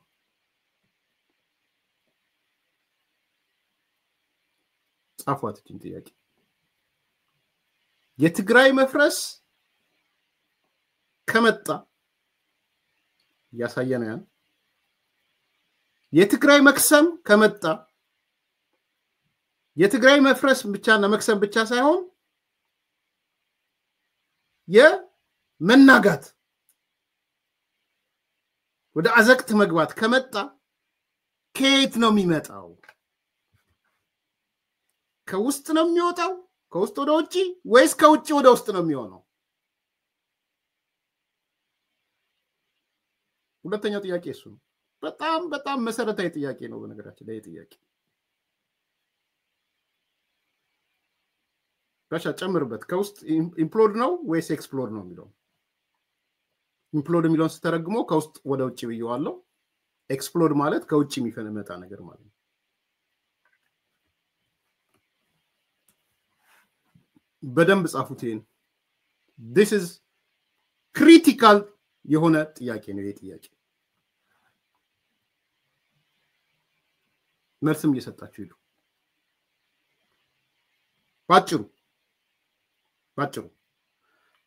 ጻፏት እቺን ጥያቄ። የትግራይ መፍረስ ከመጣ ያሳየና የትግራይ መክሰም ከመጣ የትግራይ መፍረስ ብቻና መክሰም ብቻ ሳይሆን የመናጋት ወደ አዘቅት መግባት ከመጣ ከየት ነው የሚመጣው? ከውስጥ ነው የሚወጣው? ከውስጥ ወደ ውጪ ወይስ ከውጪ ወደ ውስጥ ነው የሚሆነው? ሁለተኛው ጥያቄ እሱ ነው። በጣም መሰረታዊ ጥያቄ ነው በነገራችን ላይ ጥያቄ። ጋሻ ጨምርበት። ከውስጥ ኢምፕሎድ ነው ወይስ ኤክስፕሎድ ነው የሚለው? ኢምፕሎድ የሚለውን ስተረግሞ ከውስጥ ወደ ውጪ ብየዋለሁ። ኤክስፕሎድ ማለት ከውጪ የሚፈነመጣ ነገር ማለት ነው። በደንብ ጻፉት ይሄን። this is critical የሆነ ጥያቄ ነው ይሄ ጥያቄ። መልስም እየሰጣችሁ ይሉ ባጭሩ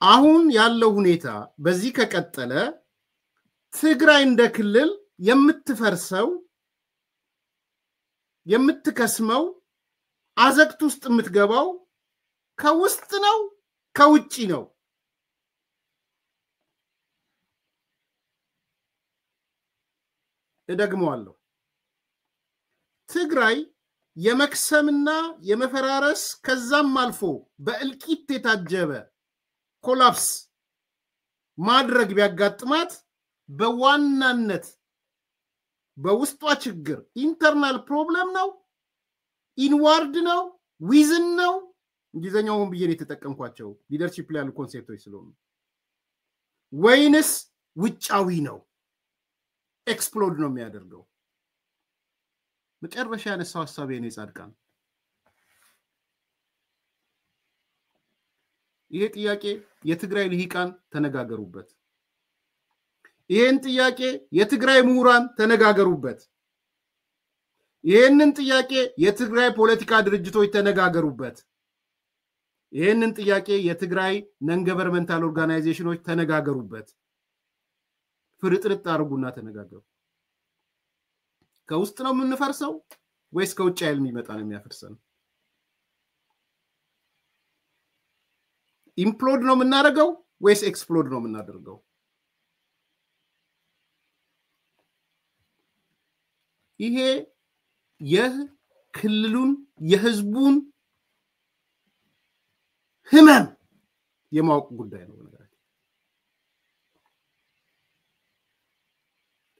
አሁን ያለው ሁኔታ በዚህ ከቀጠለ ትግራይ እንደ ክልል የምትፈርሰው የምትከስመው አዘቅት ውስጥ የምትገባው ከውስጥ ነው ከውጪ ነው? እደግመዋለሁ። ትግራይ የመክሰምና የመፈራረስ ከዛም አልፎ በእልቂት የታጀበ ኮላፕስ ማድረግ ቢያጋጥማት በዋናነት በውስጧ ችግር ኢንተርናል ፕሮብለም ነው፣ ኢንዋርድ ነው፣ ዊዝን ነው። እንግሊዘኛውን ብዬ ነው የተጠቀምኳቸው ሊደርሺፕ ላይ ያሉ ኮንሴፕቶች ስለሆኑ፣ ወይንስ ውጫዊ ነው ኤክስፕሎድ ነው የሚያደርገው? መጨረሻ ያነሳው ሐሳቤ ነው ጻድቃን። ይሄ ጥያቄ የትግራይ ልሂቃን ተነጋገሩበት። ይሄን ጥያቄ የትግራይ ምሁራን ተነጋገሩበት። ይሄንን ጥያቄ የትግራይ ፖለቲካ ድርጅቶች ተነጋገሩበት። ይሄንን ጥያቄ የትግራይ ነን ገቨርንመንታል ኦርጋናይዜሽኖች ተነጋገሩበት። ፍርጥርጥ አድርጉና ተነጋገሩ። ከውስጥ ነው የምንፈርሰው ወይስ ከውጭ ኃይል የሚመጣ ነው የሚያፈርሰን? ኢምፕሎድ ነው የምናደርገው ወይስ ኤክስፕሎድ ነው የምናደርገው? ይሄ የክልሉን የህዝቡን ህመም የማወቅ ጉዳይ ነው።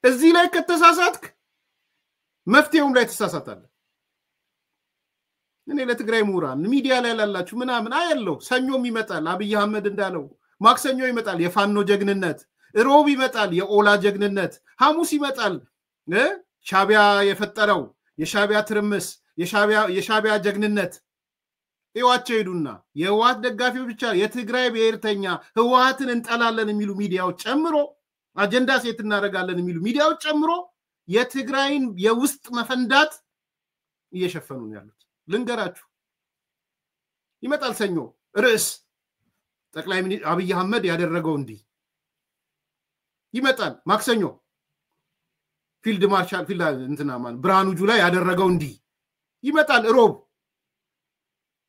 እዚህ ላይ ከተሳሳትክ መፍትሄውም ላይ ተሳሳታለህ። እኔ ለትግራይ ምሁራን ሚዲያ ላይ ላላችሁ ምናምን አያለው። ሰኞም ይመጣል አብይ አህመድ እንዳለው፣ ማክሰኞ ይመጣል የፋኖ ጀግንነት፣ ሮብ ይመጣል የኦላ ጀግንነት፣ ሐሙስ ይመጣል ሻቢያ የፈጠረው የሻቢያ ትርምስ የሻቢያ ጀግንነት። ይዋቸው ሄዱና የህወሓት ደጋፊዎች ብቻ የትግራይ ብሔርተኛ ህወሓትን እንጠላለን የሚሉ ሚዲያዎች ጨምሮ አጀንዳ ሴት እናደርጋለን የሚሉ ሚዲያዎች ጨምሮ የትግራይን የውስጥ መፈንዳት እየሸፈኑ ነው ያሉት። ልንገራችሁ፣ ይመጣል ሰኞ ርዕስ ጠቅላይ ሚኒስትር አብይ አህመድ ያደረገው እንዲህ ይመጣል። ማክሰኞ ፊልድ ማርሻል እንትናማን ብርሃኑ ጁላ ያደረገው እንዲህ ይመጣል። ሮብ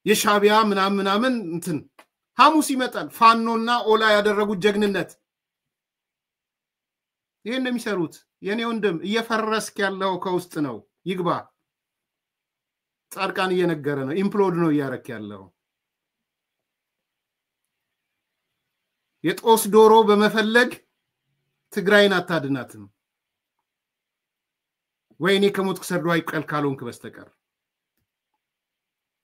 የሻቢያ ምናምን እንትን፣ ሐሙስ ይመጣል ፋኖና ኦላ ያደረጉት ጀግንነት። ይሄን የሚሰሩት የኔ ወንድም እየፈረስክ ያለው ከውስጥ ነው። ይግባ። ጻድቃን እየነገረ ነው። ኢምፕሎድ ነው እያረክ ያለው። የጦስ ዶሮ በመፈለግ ትግራይን አታድናትም። ወይኔ ከሞትኩ ሰርዶ አይቀል ካልሆንክ በስተቀር፣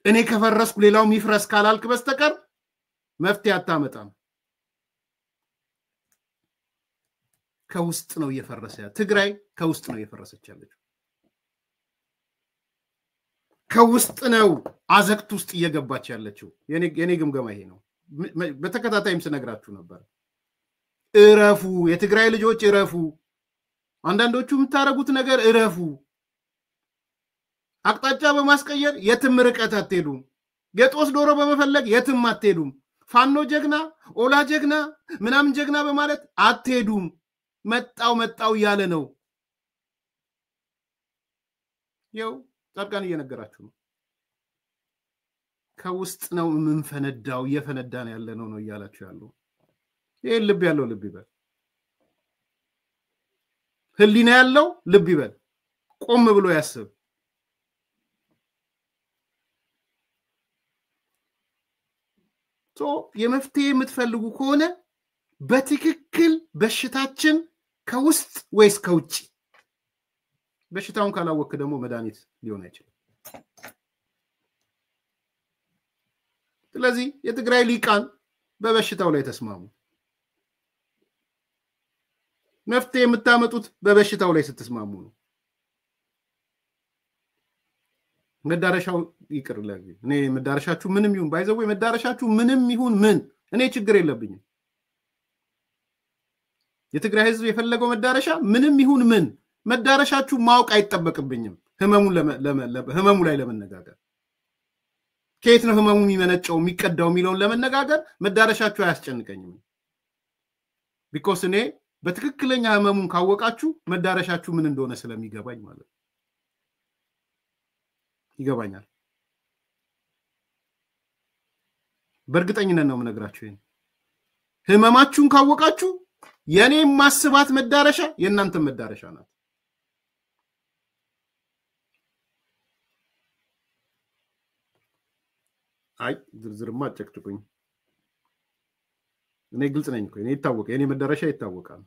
እኔ ከፈረስኩ ሌላው ይፍረስ ካላልክ በስተቀር መፍትሄ አታመጣም። ከውስጥ ነው እየፈረሰ ትግራይ ከውስጥ ነው እየፈረሰች ያለችው። ከውስጥ ነው አዘቅት ውስጥ እየገባች ያለችው። የኔ ግምገማ ይሄ ነው። በተከታታይም ስነግራችሁ ነበር። እረፉ፣ የትግራይ ልጆች እረፉ። አንዳንዶቹ የምታረጉት ነገር እረፉ። አቅጣጫ በማስቀየር የትም ርቀት አትሄዱም። የጦስ ዶሮ በመፈለግ የትም አትሄዱም። ፋኖ ጀግና፣ ኦላ ጀግና፣ ምናምን ጀግና በማለት አትሄዱም። መጣው እያለ ነው። ይኸው ጻድቃን እየነገራችሁ ነው። ከውስጥ ነው የምንፈነዳው፣ እየፈነዳን ያለ ነው እያላችሁ ያለው። ይሄ ልብ ያለው ልብ ይበል፣ ህሊና ያለው ልብ ይበል፣ ቆም ብሎ ያስብ። የመፍትሄ የምትፈልጉ ከሆነ በትክክል በሽታችን ከውስጥ ወይስ ከውጭ? በሽታውን ካላወቅ ደግሞ መድኃኒት ሊሆን አይችልም። ስለዚህ የትግራይ ሊቃን በበሽታው ላይ ተስማሙ። መፍትሄ የምታመጡት በበሽታው ላይ ስትስማሙ ነው። መዳረሻው ይቅርላል። እኔ መዳረሻችሁ ምንም ይሁን ባይዘው መዳረሻችሁ ምንም ይሁን ምን እኔ ችግር የለብኝም። የትግራይ ህዝብ የፈለገው መዳረሻ ምንም ይሁን ምን መዳረሻችሁ ማወቅ አይጠበቅብኝም። ህመሙ ላይ ለመነጋገር ከየት ነው ህመሙ የሚመነጨው የሚቀዳው የሚለውን ለመነጋገር መዳረሻችሁ አያስጨንቀኝም። ቢኮዝ እኔ በትክክለኛ ህመሙን ካወቃችሁ መዳረሻችሁ ምን እንደሆነ ስለሚገባኝ ማለት ነው። ይገባኛል። በእርግጠኝነት ነው የምነግራችሁ። ይሄን ህመማችሁን ካወቃችሁ የኔ ማስባት መዳረሻ የእናንተ መዳረሻ ናት። አይ ዝርዝርማ አጨቅጭቁኝ። እኔ ግልጽ ነኝ እኮ። እኔ ይታወቀ የኔ መዳረሻ ይታወቃል።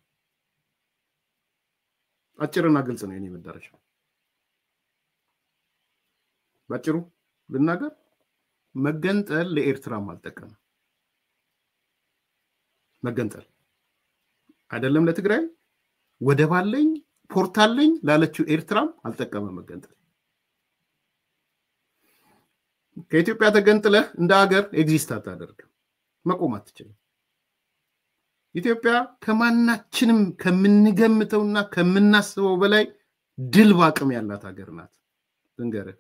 አጭርና ግልጽ ነው የኔ መዳረሻ። ባጭሩ ልናገር፣ መገንጠል ለኤርትራም አልጠቀመም። መገንጠል አይደለም ለትግራይ ወደብ አለኝ ፖርት አለኝ ላለችው ኤርትራም አልጠቀመም መገንጠል። ከኢትዮጵያ ተገንጥለህ እንደ ሀገር ኤግዚስት አታደርግም፣ መቆም አትችልም። ኢትዮጵያ ከማናችንም ከምንገምተውና ከምናስበው በላይ ድል አቅም ያላት ሀገር ናት። እንገርህ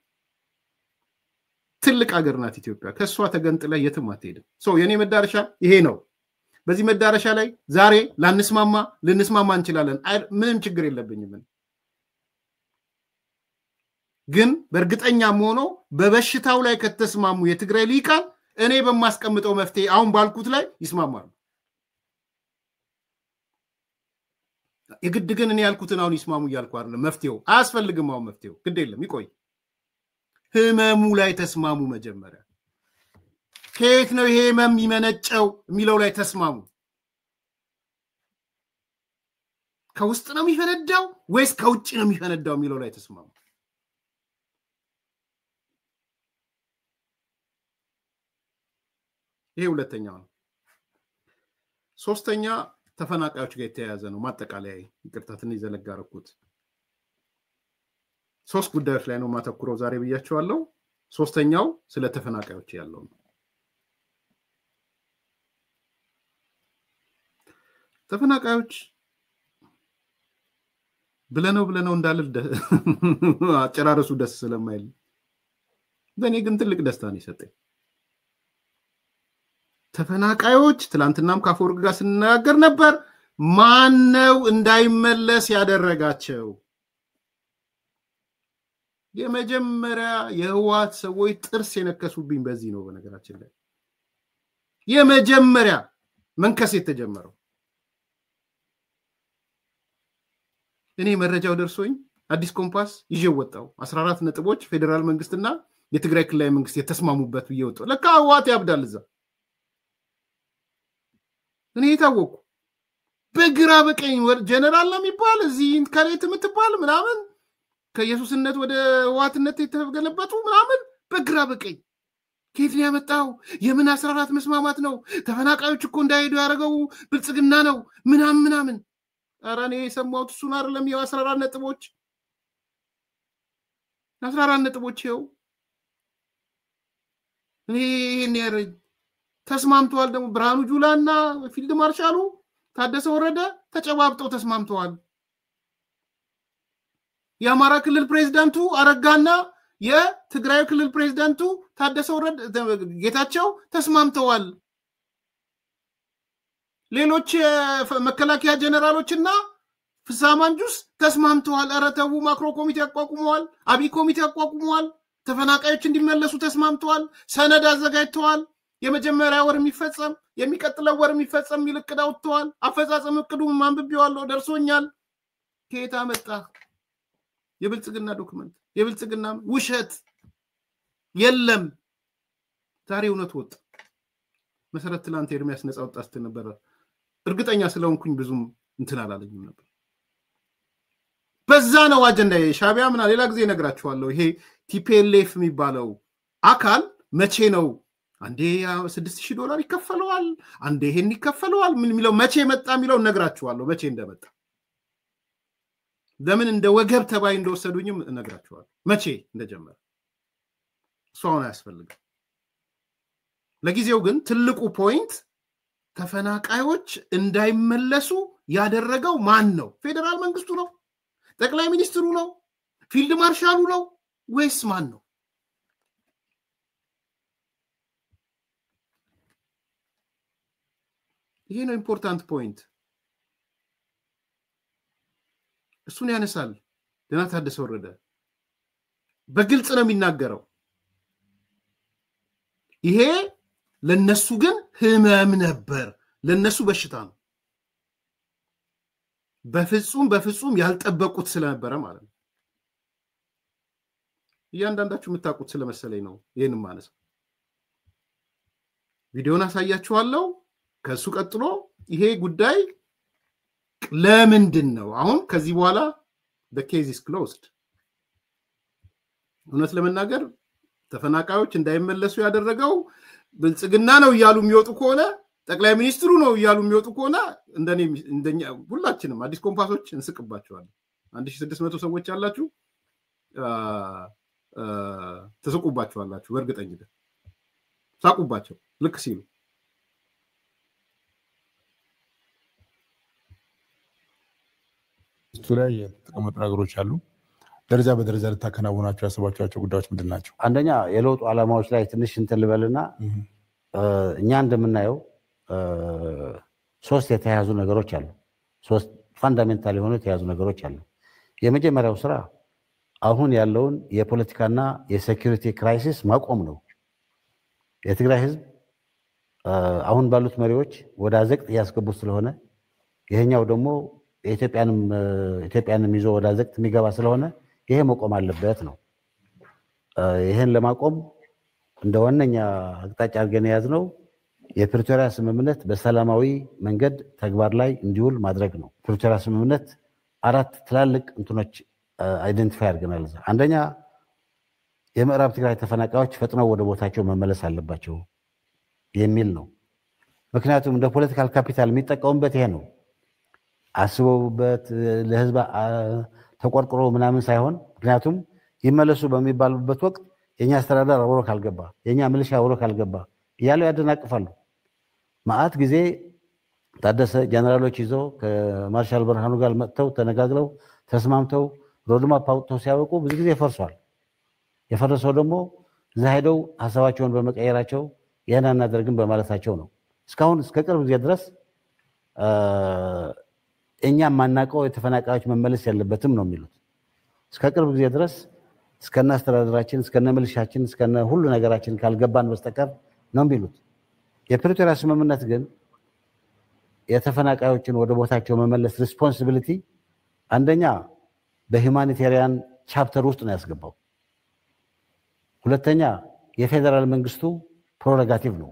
ትልቅ ሀገር ናት ኢትዮጵያ። ከሷ ተገንጥለህ የትም አትሄድም። የኔ መዳረሻ ይሄ ነው። በዚህ መዳረሻ ላይ ዛሬ ልንስማማ እንችላለን። ምንም ችግር የለብኝም። ግን በእርግጠኛም ሆኖ በበሽታው ላይ ከተስማሙ የትግራይ ሊቃን እኔ በማስቀምጠው መፍትሄ አሁን ባልኩት ላይ ይስማማሉ። የግድ ግን እኔ ያልኩትን አሁን ይስማሙ እያልኩ አይደለም። መፍትሄው አያስፈልግም። አሁን መፍትሄው ግድ የለም ይቆይ። ህመሙ ላይ ተስማሙ። መጀመሪያ ከየት ነው ይሄ ህመም የሚመነጨው የሚለው ላይ ተስማሙ። ከውስጥ ነው የሚፈነዳው ወይስ ከውጭ ነው የሚፈነዳው የሚለው ላይ ተስማሙ። ይሄ ሁለተኛው ነው። ሶስተኛ ተፈናቃዮች ጋር የተያያዘ ነው። ማጠቃለያ ይቅርታ ትንሽ ዘለግ አደረኩት። ሶስት ጉዳዮች ላይ ነው ማተኩረው ዛሬ ብያቸዋለሁ። ሶስተኛው ስለ ተፈናቃዮች ያለው ነው። ተፈናቃዮች ብለነው እንዳልል አጨራረሱ ደስ ስለማይል በእኔ ግን ትልቅ ደስታ ነው የሰጠኝ። ተፈናቃዮች ትላንትናም ከአፈወርቅ ጋር ስንነጋገር ነበር። ማን ነው እንዳይመለስ ያደረጋቸው? የመጀመሪያ የህወሓት ሰዎች ጥርስ የነከሱብኝ በዚህ ነው። በነገራችን ላይ የመጀመሪያ መንከስ የተጀመረው እኔ መረጃው ደርሶኝ አዲስ ኮምፓስ ይዤ ወጣው 14 ነጥቦች ፌደራል መንግስትና የትግራይ ክልላዊ መንግስት የተስማሙበት ብዬ ወጣው። ለካ ህወሓት ያብዳል እዛ። እኔ ታወቁ በግራ በቀኝ ጀነራል ነው የሚባል እዚህ ከሌት የምትባል ምናምን ከኢየሱስነት ወደ ህወሓትነት የተገለበጡ ምናምን በግራ በቀኝ ከየት ነው ያመጣው? የምን 14 መስማማት ነው? ተፈናቃዮች እኮ እንዳይሄዱ ያደረገው ብልጽግና ነው ምናምን። ኧረ እኔ የሰማሁት እሱን አይደለም። ይኸው 14 ነጥቦች ይኸው እኔ ይሄን ያረኝ ተስማምተዋል። ደግሞ ብርሃኑ ጁላና ፊልድ ማርሻሉ ታደሰ ወረደ ተጨባብጠው ተስማምተዋል። የአማራ ክልል ፕሬዝዳንቱ አረጋና የትግራይ ክልል ፕሬዝዳንቱ ታደሰ ወረደ ጌታቸው ተስማምተዋል። ሌሎች መከላከያ ጀነራሎችና ፍስሐ ማንጁስ ተስማምተዋል። ኧረ ተው ማክሮ ኮሚቴ አቋቁመዋል። አብይ ኮሚቴ አቋቁመዋል። ተፈናቃዮች እንዲመለሱ ተስማምተዋል። ሰነድ አዘጋጅተዋል። የመጀመሪያ ወር የሚፈጸም የሚቀጥለው ወር የሚፈጸም የሚል እቅድ አውጥተዋል። አፈጻጸም እቅዱን አንብቤዋለሁ፣ ደርሶኛል። ከየት አመጣ? የብልጽግና ዶክመንት፣ የብልጽግና ውሸት የለም። ዛሬ እውነት ወጣ። መሰረት ትላንት ኤርሚያስ ነፃ ወጣ ስትነበረ እርግጠኛ ስለሆንኩኝ ብዙም እንትን አላለኝም ነበር። በዛ ነው አጀንዳ ሻቢያ ምና ሌላ ጊዜ እነግራችኋለሁ። ይሄ ቲፒኤልኤፍ የሚባለው አካል መቼ ነው አንዴ $6000 ይከፈለዋል፣ አንዴ ይሄን ይከፈለዋል ምን የሚለው መቼ መጣ የሚለው እነግራችኋለሁ። መቼ እንደመጣ ለምን እንደ ወገብ ተባይ እንደወሰዱኝም እነግራችኋለሁ። መቼ እንደጀመረ እሷን አያስፈልግም። ለጊዜው ግን ትልቁ ፖይንት ተፈናቃዮች እንዳይመለሱ ያደረገው ማን ነው? ፌደራል መንግስቱ ነው? ጠቅላይ ሚኒስትሩ ነው? ፊልድ ማርሻሉ ነው ወይስ ማን ነው? ይሄ ነው ኢምፖርታንት ፖይንት። እሱን ያነሳል ደና ታደሰ ወረደ። በግልጽ ነው የሚናገረው። ይሄ ለነሱ ግን ህመም ነበር፣ ለነሱ በሽታ ነው። በፍጹም ያልጠበቁት ስለነበረ ማለት ነው። እያንዳንዳችሁ የምታውቁት ስለመሰለኝ ነው ይሄንን ማለት ነው። ቪዲዮን አሳያችኋለሁ። ከሱ ቀጥሎ ይሄ ጉዳይ ለምንድን ነው አሁን ከዚህ በኋላ the case is closed? እውነት ለመናገር ተፈናቃዮች እንዳይመለሱ ያደረገው ብልጽግና ነው እያሉ የሚወጡ ከሆነ ጠቅላይ ሚኒስትሩ ነው እያሉ የሚወጡ ከሆነ እንደኛ ሁላችንም አዲስ ኮምፓሶች እንስቅባቸዋለን። 1600 ሰዎች ያላችሁ ተስቁባቸዋላችሁ። በእርግጠኝነት ሳቁባቸው ልክ ሲሉ ላይ የተቀመጡ ነገሮች አሉ። ደረጃ በደረጃ ልታከናውናቸው ያሰባቸው ጉዳዮች ምንድን ናቸው? አንደኛ የለውጡ ዓላማዎች ላይ ትንሽ እንትን ልበልና እኛ እንደምናየው ሶስት የተያዙ ነገሮች አሉ። ሶስት ፋንዳሜንታል የሆኑ የተያዙ ነገሮች አሉ። የመጀመሪያው ስራ አሁን ያለውን የፖለቲካና የሴኩሪቲ ክራይሲስ ማቆም ነው። የትግራይ ህዝብ አሁን ባሉት መሪዎች ወደ አዘቅት ያስገቡት ስለሆነ ይሄኛው ደግሞ ኢትዮጵያንም ይዞ ወደ አዘቅት የሚገባ ስለሆነ ይሄ መቆም አለበት ነው። ይሄን ለማቆም እንደ ዋነኛ አቅጣጫ አድርገን ያዝነው የፕሪቶሪያ ስምምነት በሰላማዊ መንገድ ተግባር ላይ እንዲውል ማድረግ ነው። ፕሪቶሪያ ስምምነት አራት ትላልቅ እንትኖች አይደንቲፋይ አድርገናል። አንደኛ የምዕራብ ትግራይ ተፈናቃዮች ፈጥነው ወደ ቦታቸው መመለስ አለባቸው የሚል ነው። ምክንያቱም እንደ ፖለቲካል ካፒታል የሚጠቀሙበት ይሄ ነው። አስበውበት ለህዝብ ተቆርቆሮ ምናምን ሳይሆን ምክንያቱም ይመለሱ በሚባሉበት ወቅት የኛ አስተዳደር አብሮ ካልገባ የኛ ሚሊሻ አብሮ ካልገባ እያሉ ያደናቅፋሉ። ማአት ጊዜ ታደሰ ጀነራሎች ይዘው ከማርሻል ብርሃኑ ጋር መጥተው ተነጋግረው ተስማምተው ሮድማፕ አውጥተው ሲያበቁ ብዙ ጊዜ ፈርሷል። የፈረሰው ደግሞ እዛ ሄደው ሀሳባቸውን በመቀየራቸው ይህን አናደርግም በማለታቸው ነው። እስካሁን እስከ ቅርብ ጊዜ ድረስ እኛ ማናቀው የተፈናቃዮች መመለስ ያለበትም ነው የሚሉት። እስከ ቅርብ ጊዜ ድረስ እስከና አስተዳደራችን እስከነ ሚሊሻችን እስከነ ሁሉ ነገራችን ካልገባን በስተቀር ነው የሚሉት። የፕሪቶሪያ ስምምነት ግን የተፈናቃዮችን ወደ ቦታቸው መመለስ ሪስፖንሲቢሊቲ አንደኛ በሂውማኒቴሪያን ቻፕተር ውስጥ ነው ያስገባው። ሁለተኛ የፌደራል መንግስቱ ፕሮሮጋቲቭ ነው።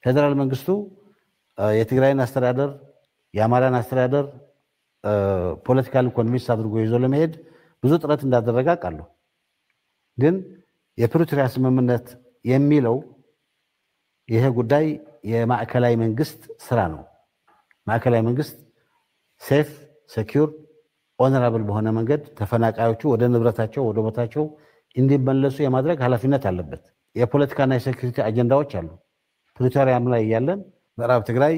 ፌደራል መንግስቱ የትግራይን አስተዳደር የአማራን አስተዳደር ፖለቲካል ኮንቪንስ አድርጎ ይዞ ለመሄድ ብዙ ጥረት እንዳደረገ አውቃለሁ። ግን የፕሪቶሪያ ስምምነት የሚለው ይሄ ጉዳይ የማዕከላዊ መንግስት ስራ ነው። ማዕከላዊ መንግስት ሴፍ ሴኩር ኦነራብል በሆነ መንገድ ተፈናቃዮቹ ወደ ንብረታቸው ወደ ቦታቸው እንዲመለሱ የማድረግ ኃላፊነት አለበት። የፖለቲካና የሴኩሪቲ አጀንዳዎች አሉ። ፕሪቶሪያም ላይ ያለን ምዕራብ ትግራይ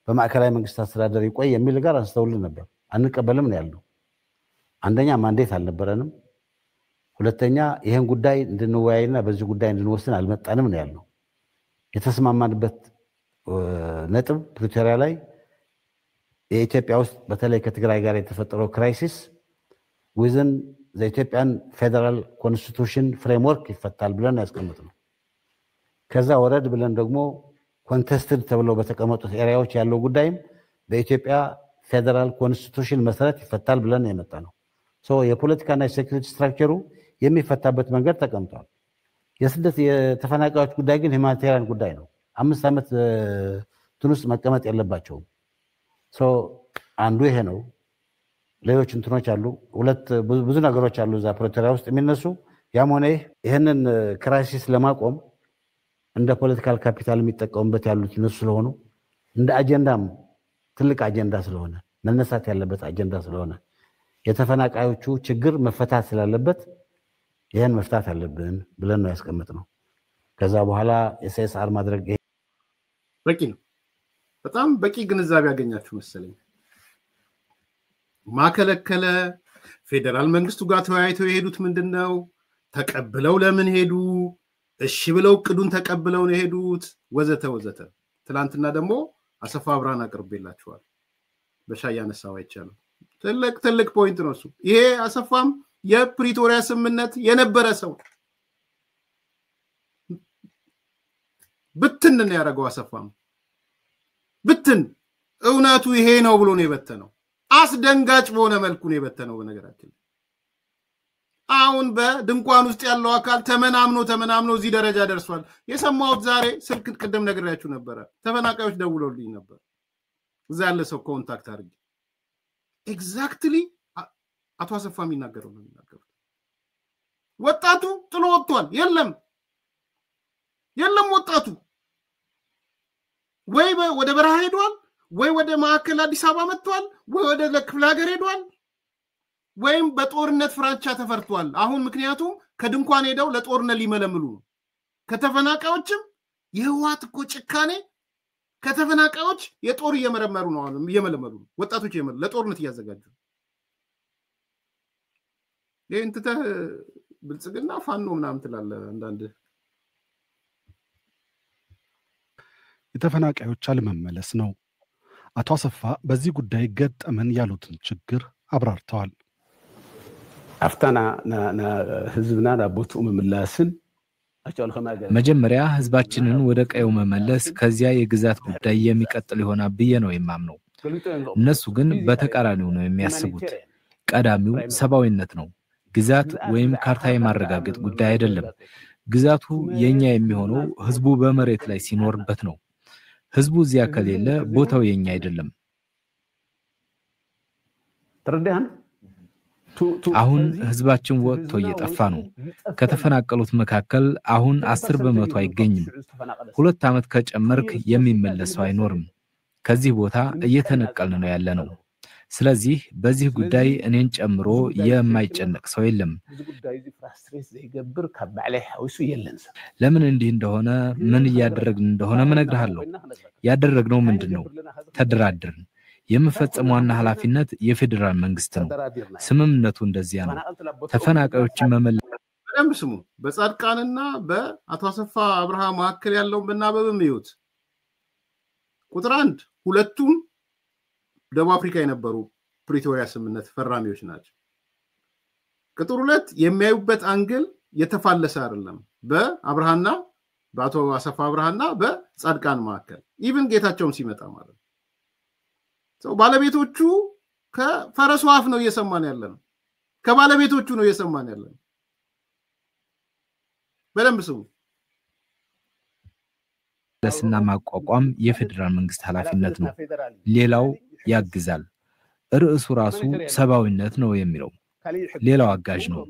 በማዕከላዊ መንግስት አስተዳደር ይቆይ የሚል ጋር አንስተውልን ነበር። አንቀበልም ነው ያለው። አንደኛ ማንዴት አልነበረንም፣ ሁለተኛ ይሄን ጉዳይ እንድንወያይና በዚህ ጉዳይ እንድንወስን አልመጣንም ነው ያለው። የተስማማንበት ነጥብ ፕሪቶሪያ ላይ የኢትዮጵያ ውስጥ በተለይ ከትግራይ ጋር የተፈጠረው ክራይሲስ ዊዝን ዘኢትዮጵያን ፌደራል ኮንስቲቱሽን ፍሬምወርክ ይፈታል ብለን ያስቀምጥነው። ከዛ ወረድ ብለን ደግሞ ኮንቴስትድ ተብለው በተቀመጡት ኤሪያዎች ያለው ጉዳይም በኢትዮጵያ ፌደራል ኮንስቲቱሽን መሰረት ይፈታል ብለን የመጣ ነው። የፖለቲካና የሴኩሪቲ ስትራክቸሩ የሚፈታበት መንገድ ተቀምጧል። የስደት የተፈናቃዮች ጉዳይ ግን ሁማኒታሪያን ጉዳይ ነው። 5 ዓመት ትንሽ መቀመጥ የለባቸውም። አንዱ ይሄ ነው። ሌሎች እንትኖች አሉ። ብዙ ነገሮች አሉ እዛ ፕሪቶሪያ ውስጥ የሚነሱ። ያም ሆነ ይሄንን ክራይሲስ ለማቆም እንደ ፖለቲካል ካፒታል የሚጠቀሙበት ያሉት እነሱ ስለሆኑ እንደ አጀንዳም ትልቅ አጀንዳ ስለሆነ መነሳት ያለበት አጀንዳ ስለሆነ የተፈናቃዮቹ ችግር መፈታት ስላለበት ይሄን መፍታት አለብን ብለን ነው ያስቀምጥነው። ከዛ በኋላ ኤስኤስአር ማድረግ በቂ ነው። በጣም በቂ ግንዛቤ ያገኛችሁ መሰለኝ። ማከለከለ ፌደራል መንግስቱ ጋር ተወያይተው የሄዱት ምንድነው? ተቀብለው ለምን ሄዱ? እሺ ብለው ቅዱን ተቀብለው ነው የሄዱት ወዘተ ወዘተ። ትላንትና ደግሞ አሰፋ አብርሃን አቅርቤላችኋል። በሻይ ያነሳው አይቻልም። ትልቅ ፖይንት ነው እሱ። ይሄ አሰፋም የፕሪቶሪያ ስምምነት የነበረ ሰው ብትን ነው ያደረገው። አሰፋም ብትን እውነቱ ይሄ ነው ብሎ ነው የበተነው። አስደንጋጭ በሆነ መልኩ ነው የበተነው። በነገራችን አሁን በድንኳን ውስጥ ያለው አካል ተመናምኖ እዚህ ደረጃ ደርሷል። የሰማሁት ዛሬ ስልክ ቅድም ነግሬያችሁ ነበር። ተፈናቃዮች ደውለውልኝ ነበር። እዛ ያለ ሰው ኮንታክት አድርጌ ኤግዛክትሊ አቶ አሰፋ የሚናገረው ነው የሚናገሩት። ወጣቱ ጥሎ ወጥቷል። የለም ወጣቱ ወይ ወደ በረሃ ሄዷል፣ ወይ ወደ ማዕከል አዲስ አበባ መጥቷል፣ ወይ ወደ ክፍለ ሀገር ሄዷል፣ ወይም በጦርነት ፍራቻ ተፈርቷል። አሁን ምክንያቱም ከድንኳን ሄደው ለጦርነት ሊመለምሉ ነው። ከተፈናቃዮችም የህወሓት እኮ ጭካኔ ከተፈናቃዮች የጦር እየመለመሉ ነው። ወጣቶች ለጦርነት እያዘጋጁ ይሄን ትተህ ብልጽግና ፋኖ ምናምን ትላለህ። አንዳንድ የተፈናቃዮች አለመመለስ ነው። አቶ አሰፋ በዚህ ጉዳይ ገጠመን ያሉትን ችግር አብራርተዋል። አፍታና ህዝብና ናቦቱ መምላስን መጀመሪያ ህዝባችንን ወደ ቀየው መመለስ ከዚያ የግዛት ጉዳይ የሚቀጥል ይሆናል ብዬ ነው የማምነው። እነሱ ግን በተቃራኒው ነው የሚያስቡት። ቀዳሚው ሰብአዊነት ነው። ግዛት ወይም ካርታ የማረጋገጥ ጉዳይ አይደለም። ግዛቱ የኛ የሚሆነው ህዝቡ በመሬት ላይ ሲኖርበት ነው። ህዝቡ እዚያ ከሌለ ቦታው የኛ አይደለም። ተረዳን? አሁን ህዝባችን ወጥቶ እየጠፋ ነው። ከተፈናቀሉት መካከል አሁን 10% አይገኝም። 2 ዓመት ከጨመርክ የሚመለሰው አይኖርም። ከዚህ ቦታ እየተነቀልን ነው ያለነው። ስለዚህ በዚህ ጉዳይ እኔን ጨምሮ የማይጨነቅ ሰው የለም። ለምን እንዲህ እንደሆነ ምን ያደረግን እንደሆነ መነግርሃለሁ። ያደረግነው ምንድነው? ተደራድርን። የምፈጽመውና ኃላፊነት የፌደራል መንግስት ነው። ስምምነቱ እንደዚያ ነው። ተፈናቃዮችን መመለስ በደንብ ስሙ። በጻድቃንና በአቶ አሰፋ አብርሃ መካከል ያለውን በናበብም ይዩት። ቁጥር 1 ሁለቱም ደቡብ አፍሪካ የነበሩ ፕሪቶሪያ ስምምነት ፈራሚዎች ናቸው። ቁጥር 2 የሚያዩበት አንግል የተፋለሰ አይደለም። በአብርሃና በአቶ አሰፋ አብርሃና በጻድቃን መካከል ኢቭን ጌታቸውም ሲመጣ ማለት ነው። ባለቤቶቹ ከፈረሱ አፍ ነው እየሰማን ያለነው። ከባለቤቶቹ ነው እየሰማን ያለነው። በደንብ ስሙ። ለስና ማቋቋም የፌደራል መንግስት ኃላፊነት ነው። ሌላው ያግዛል። ርዕሱ ራሱ ሰብአዊነት ነው የሚለው። ሌላው አጋዥ ነው።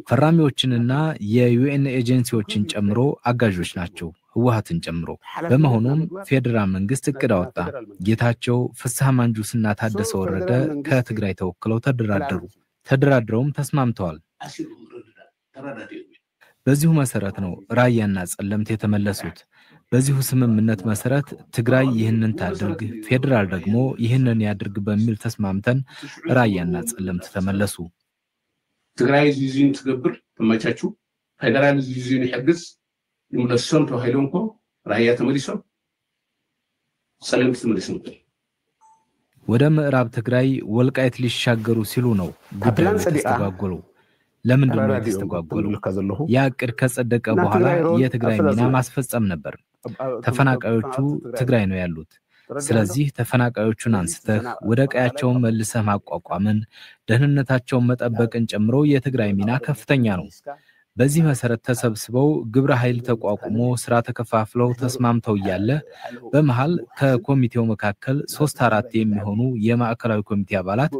ፈራሚዎችንና የዩኤን ኤጀንሲዎችን ጨምሮ አጋዦች ናቸው፣ ህወሓትን ጨምሮ። በመሆኑም ፌዴራል መንግስት እቅድ አወጣ። ጌታቸው፣ ፍስሐ ማንጁስና ታደሰ ወረደ ከትግራይ ተወክለው ተደራድረውም ተስማምተዋል። በዚሁ መሰረት ነው ራያና ጸለምት የተመለሱት። በዚሁ ስምምነት መሰረት ትግራይ ይህንን ታድርግ፣ ፌዴራል ደግሞ ይህንን ያድርግ በሚል ተስማምተን ራያና ጸለምት ተመለሱ። ትግራይ ዚዚን ትገብር ተመቻቹ፣ ፌዴራል ዚዚን ይحግዝ ይመለሱም ተዋሂሎንኮ ራያ ተመልሶም ጸለምት ተመልሶም ወደ ምዕራብ ትግራይ ወልቃይት ሊሻገሩ ሲሉ ነው ጉዳዩ ተስተጓጎሉ። ለምንድን ነው የተስተጓጎሉ? ያ እቅድ ከጸደቀ በኋላ የትግራይ ሚና ማስፈጸም ነበር። ተፈናቃዮቹ ትግራይ ነው ያሉት። ስለዚህ ተፈናቃዮቹን አንስተህ ወደ ቀያቸው መልሰህ ማቋቋምን፣ ደህንነታቸውን መጠበቅን ጨምሮ የትግራይ ሚና ከፍተኛ ነው። በዚህ መሰረት ተሰብስበው ግብረ ኃይል ተቋቁሞ ስራ ተከፋፍለው ተስማምተው ያለ በመሃል ከኮሚቴው መካከል 3-4 የሚሆኑ የማዕከላዊ ኮሚቴ አባላት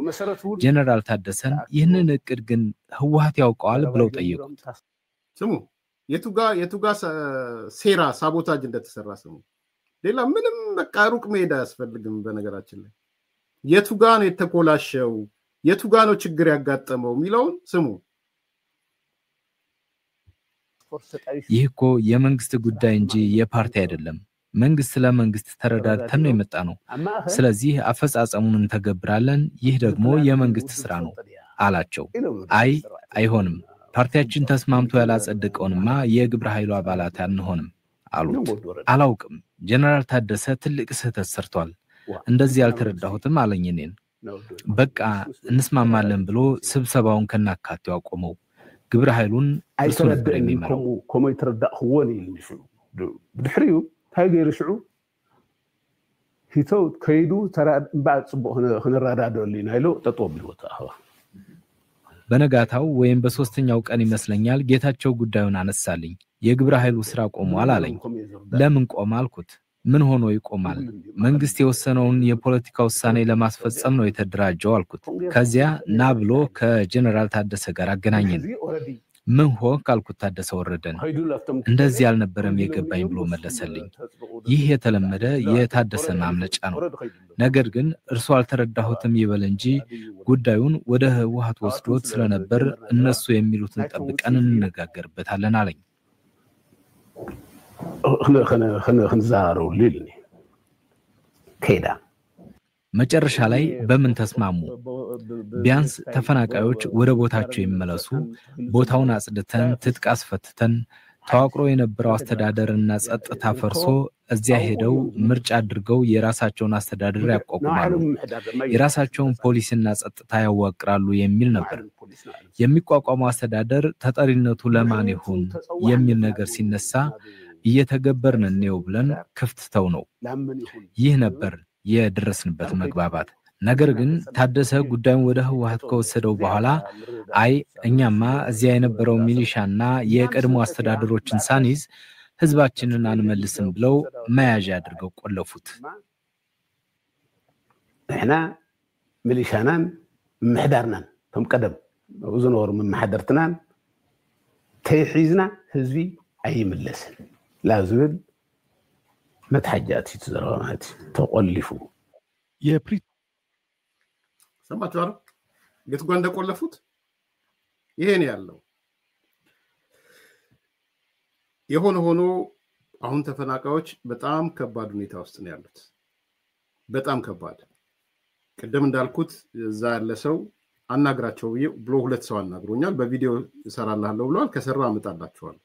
ጀነራል ታደሰን ይህንን እቅድ ግን ህወሓት ያውቀዋል ብለው ጠየቁት። ስሙ የቱጋ ሴራ ሳቦታጅ እንደተሰራ ስሙ። ሌላ ምንም በቃ ሩቅ መሄድ አያስፈልግም። በነገራችን ላይ የቱጋ ነው የተኮላሸው፣ የቱጋ ነው ችግር ያጋጠመው የሚለውን ስሙ። ይህ እኮ የመንግስት ጉዳይ እንጂ የፓርቲ አይደለም። መንግስት ለመንግስት ተረዳድተን ነው የመጣ ነው። ስለዚህ አፈጻጸሙን እንተገብራለን። ይህ ደግሞ የመንግስት ስራ ነው አላቸው። አይሆንም፣ ፓርቲያችን ተስማምቶ ያላጸደቀውንማ የግብረ ኃይሉ አባላት አንሆንም አሉት። አላውቅም፣ ጀነራል ታደሰ ትልቅ ስህተት ሰርቷል፣ እንደዚህ ያልተረዳሁትም አለኝ። እኔን በቃ እንስማማለን ብሎ ስብሰባውን ከናካቴው አቆመው። ግብረ ኃይሉን እርሱ ነበር የሚመራው። ኮሞ ይተረዳእኽዎን ይልምሹ ብድሕሪው ታይገይርሽዑ ሂተው ከይዱ ተራድባ ጽቡቅ ክንራዳደሉ ኢና ኢሉ ጠጦ ብልወታ በነጋታው ወይም በሶስተኛው ቀን ይመስለኛል ጌታቸው ጉዳዩን አነሳልኝ። የግብረ ኃይሉ ስራ ቆሟል አለኝ። ለምን ቆመ አልኩት። ምን ሆኖ ይቆማል? መንግስት የወሰነውን የፖለቲካ ውሳኔ ለማስፈጸም ነው የተደራጀው አልኩት። ከዚያ ና ብሎ ከጀነራል ታደሰ ጋር አገናኘን። ምን ሆንክ አልኩት ታደሰ ወረደን። እንደዚህ ያልነበረም የገባኝ ብሎ መለሰልኝ። ይህ የተለመደ የታደሰ ማምለጫ ነው። ነገር ግን እርሱ አልተረዳሁትም ይበል እንጂ ጉዳዩን ወደ ህወሓት ወስዶት ስለነበር እነሱ የሚሉትን ጠብቀን እንነጋገርበታለን አለኝ። ክንዛረው ሊልኒ ከዳ መጨረሻ ላይ በምን ተስማሙ? ቢያንስ ተፈናቃዮች ወደ ቦታቸው ይመለሱ፣ ቦታውን አጽድተን ትጥቅ አስፈትተን ተዋቅሮ የነበረው አስተዳደርና ጸጥታ ፈርሶ እዚያ ሄደው ምርጫ አድርገው የራሳቸውን አስተዳደር ያቋቁማሉ፣ የራሳቸውን ፖሊስና ጸጥታ ያዋቅራሉ የሚል ነበር። የሚቋቋመው አስተዳደር ተጠሪነቱ ለማን ይሁን የሚል ነገር ሲነሳ እየተገበርን ነው ብለን ክፍትተው ነው። ይህ ነበር የደረስንበት መግባባት። ነገር ግን ታደሰ ጉዳዩን ወደ ህወሓት ከወሰደው በኋላ እኛማ እዚያ የነበረው ሚሊሻና የቀድሞ አስተዳደሮችን ሳንይዝ ህዝባችንን አንመልስም ብለው መያዣ አድርገው ቆለፉት። እኛ ሚሊሻናን ምሕዳርናን ከም ቀደም ዝነበሩ መማሕደርትናን ተይሒዝና ህዝቢ አይምለስን ላዝብል መትሐጃት ይተዘራማት ተቆልፉ ሰማችኋል? ገትጓ እንደቆለፉት ይሄ ነው ያለው። የሆነ ሆኖ አሁን ተፈናቃዮች በጣም ከባድ ሁኔታ ውስጥ ነው ያሉት። በጣም ከባድ። ቀደም እንዳልኩት እዛ ያለ ሰው አናግራቸው ብሎ 2 ሰው አናግሮኛል። በቪዲዮ እሰራላለሁ ብለዋል። ከሰራ አመጣላችኋለሁ።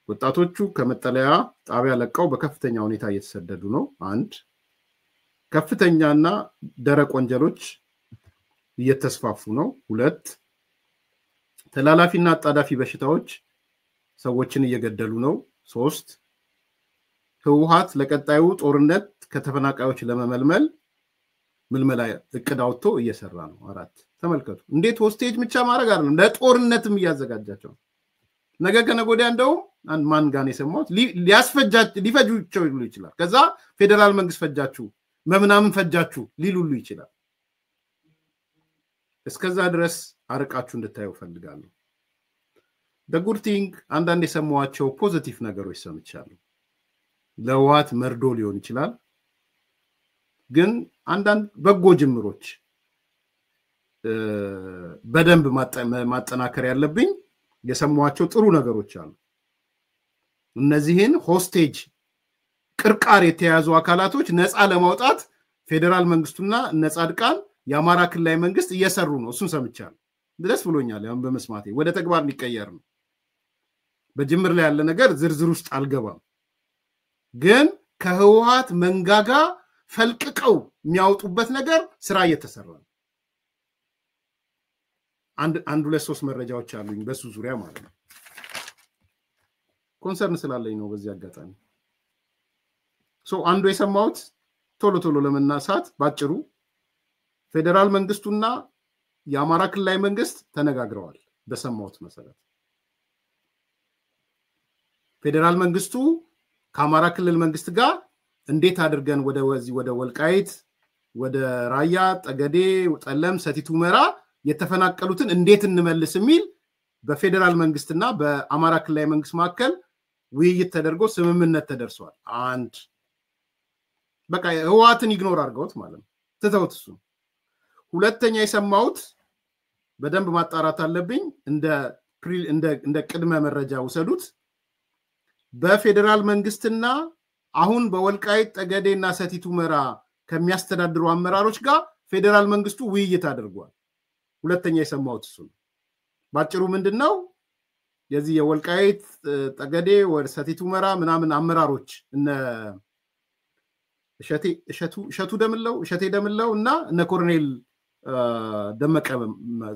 ወጣቶቹ ከመጠለያ ጣቢያ ለቀው በከፍተኛ ሁኔታ እየተሰደዱ ነው። አንድ ከፍተኛና ደረቅ ወንጀሎች እየተስፋፉ ነው። 2 ተላላፊና አጣዳፊ በሽታዎች ሰዎችን እየገደሉ ነው። 3 ህወሓት ለቀጣዩ ጦርነት ከተፈናቃዮች ለመመልመል ምልመላ እቅድ አውጥቶ እየሰራ ነው። 4 ተመልከቱ። እንዴት ሆስቴጅ ብቻ ማድረግ አይደለም ለጦርነትም እያዘጋጃቸው ነው። ነገ ከነጎዲያ እንደው ማን ጋር ነው የሰማሁት ሊፈጁቸው ይችላል። ከዛ ፌደራል መንግስት ፈጃችሁ መምናምን ፈጃችሁ ሊሉሉ ይችላል። እስከዛ ድረስ አርቃችሁ እንድታዩ ፈልጋለሁ the good thing አንዳንድ የሰማዋቸው ፖዚቲቭ ነገሮች ሰምቻለሁ ለዋት መርዶ ሊሆን ይችላል ግን አንዳንድ በጎ ጅምሮች በደንብ ማጠናከር ያለብኝ የሰማዋቸው ጥሩ ነገሮች አሉ እነዚህን ሆስቴጅ ቅርቃር የተያዙ አካላቶች ነፃ ለማውጣት ፌደራል መንግስቱና ነፃድቃን የአማራ ክልላዊ መንግስት እየሰሩ ነው እሱን ሰምቻለሁ ደስ ብሎኛል ያን በመስማቴ ወደ ተግባር ሊቀየር ነው በጅምር ላይ ያለ ነገር ዝርዝር ውስጥ አልገባም ግን ከህወሓት መንጋጋ ፈልቅቀው የሚያወጡበት ነገር ስራ እየተሰራ ነው አንድ ሁለት ሶስት መረጃዎች አሉኝ በሱ ዙሪያ ማለት ነው ኮንሰርን ስላለኝ ነው በዚህ አጋጣሚ አንዱ የሰማሁት ቶሎ ለመናሳት ባጭሩ ፌደራል መንግስቱና የአማራ ክልላዊ መንግስት ተነጋግረዋል በሰማሁት መሰረት ፌደራል መንግስቱ ከአማራ ክልል መንግስት ጋር እንዴት አድርገን ወደ ወልቃይት ወደ ራያ ጠገዴ ጠለም ሰቲት ሁመራ የተፈናቀሉትን እንዴት እንመልስ የሚል በፌደራል መንግስትና በአማራ ክልላዊ መንግስት መካከል ውይይት ተደርጎ ስምምነት ተደርሷል አንድ በቃ ህወሓትን ኢግኖር አድርገውት ማለት ነው ተተውት እሱ ሁለተኛ የሰማሁት በደንብ ማጣራት አለብኝ እንደ ቅድመ መረጃ ወሰዱት በፌደራል መንግስትና አሁን በወልቃይት ጠገዴና ሰቲት ሁመራ ከሚያስተዳድሩ አመራሮች ጋር ፌደራል መንግስቱ ውይይት አድርጓል ሁለተኛ የሰማሁት እሱ ባጭሩ ምንድነው የዚህ የወልቃይት ጠገዴ ወደ ሰቲት ሁመራ ምናምን አመራሮች እነ እሸቱ ደምለው እና እነ ኮሎኔል ደመቀ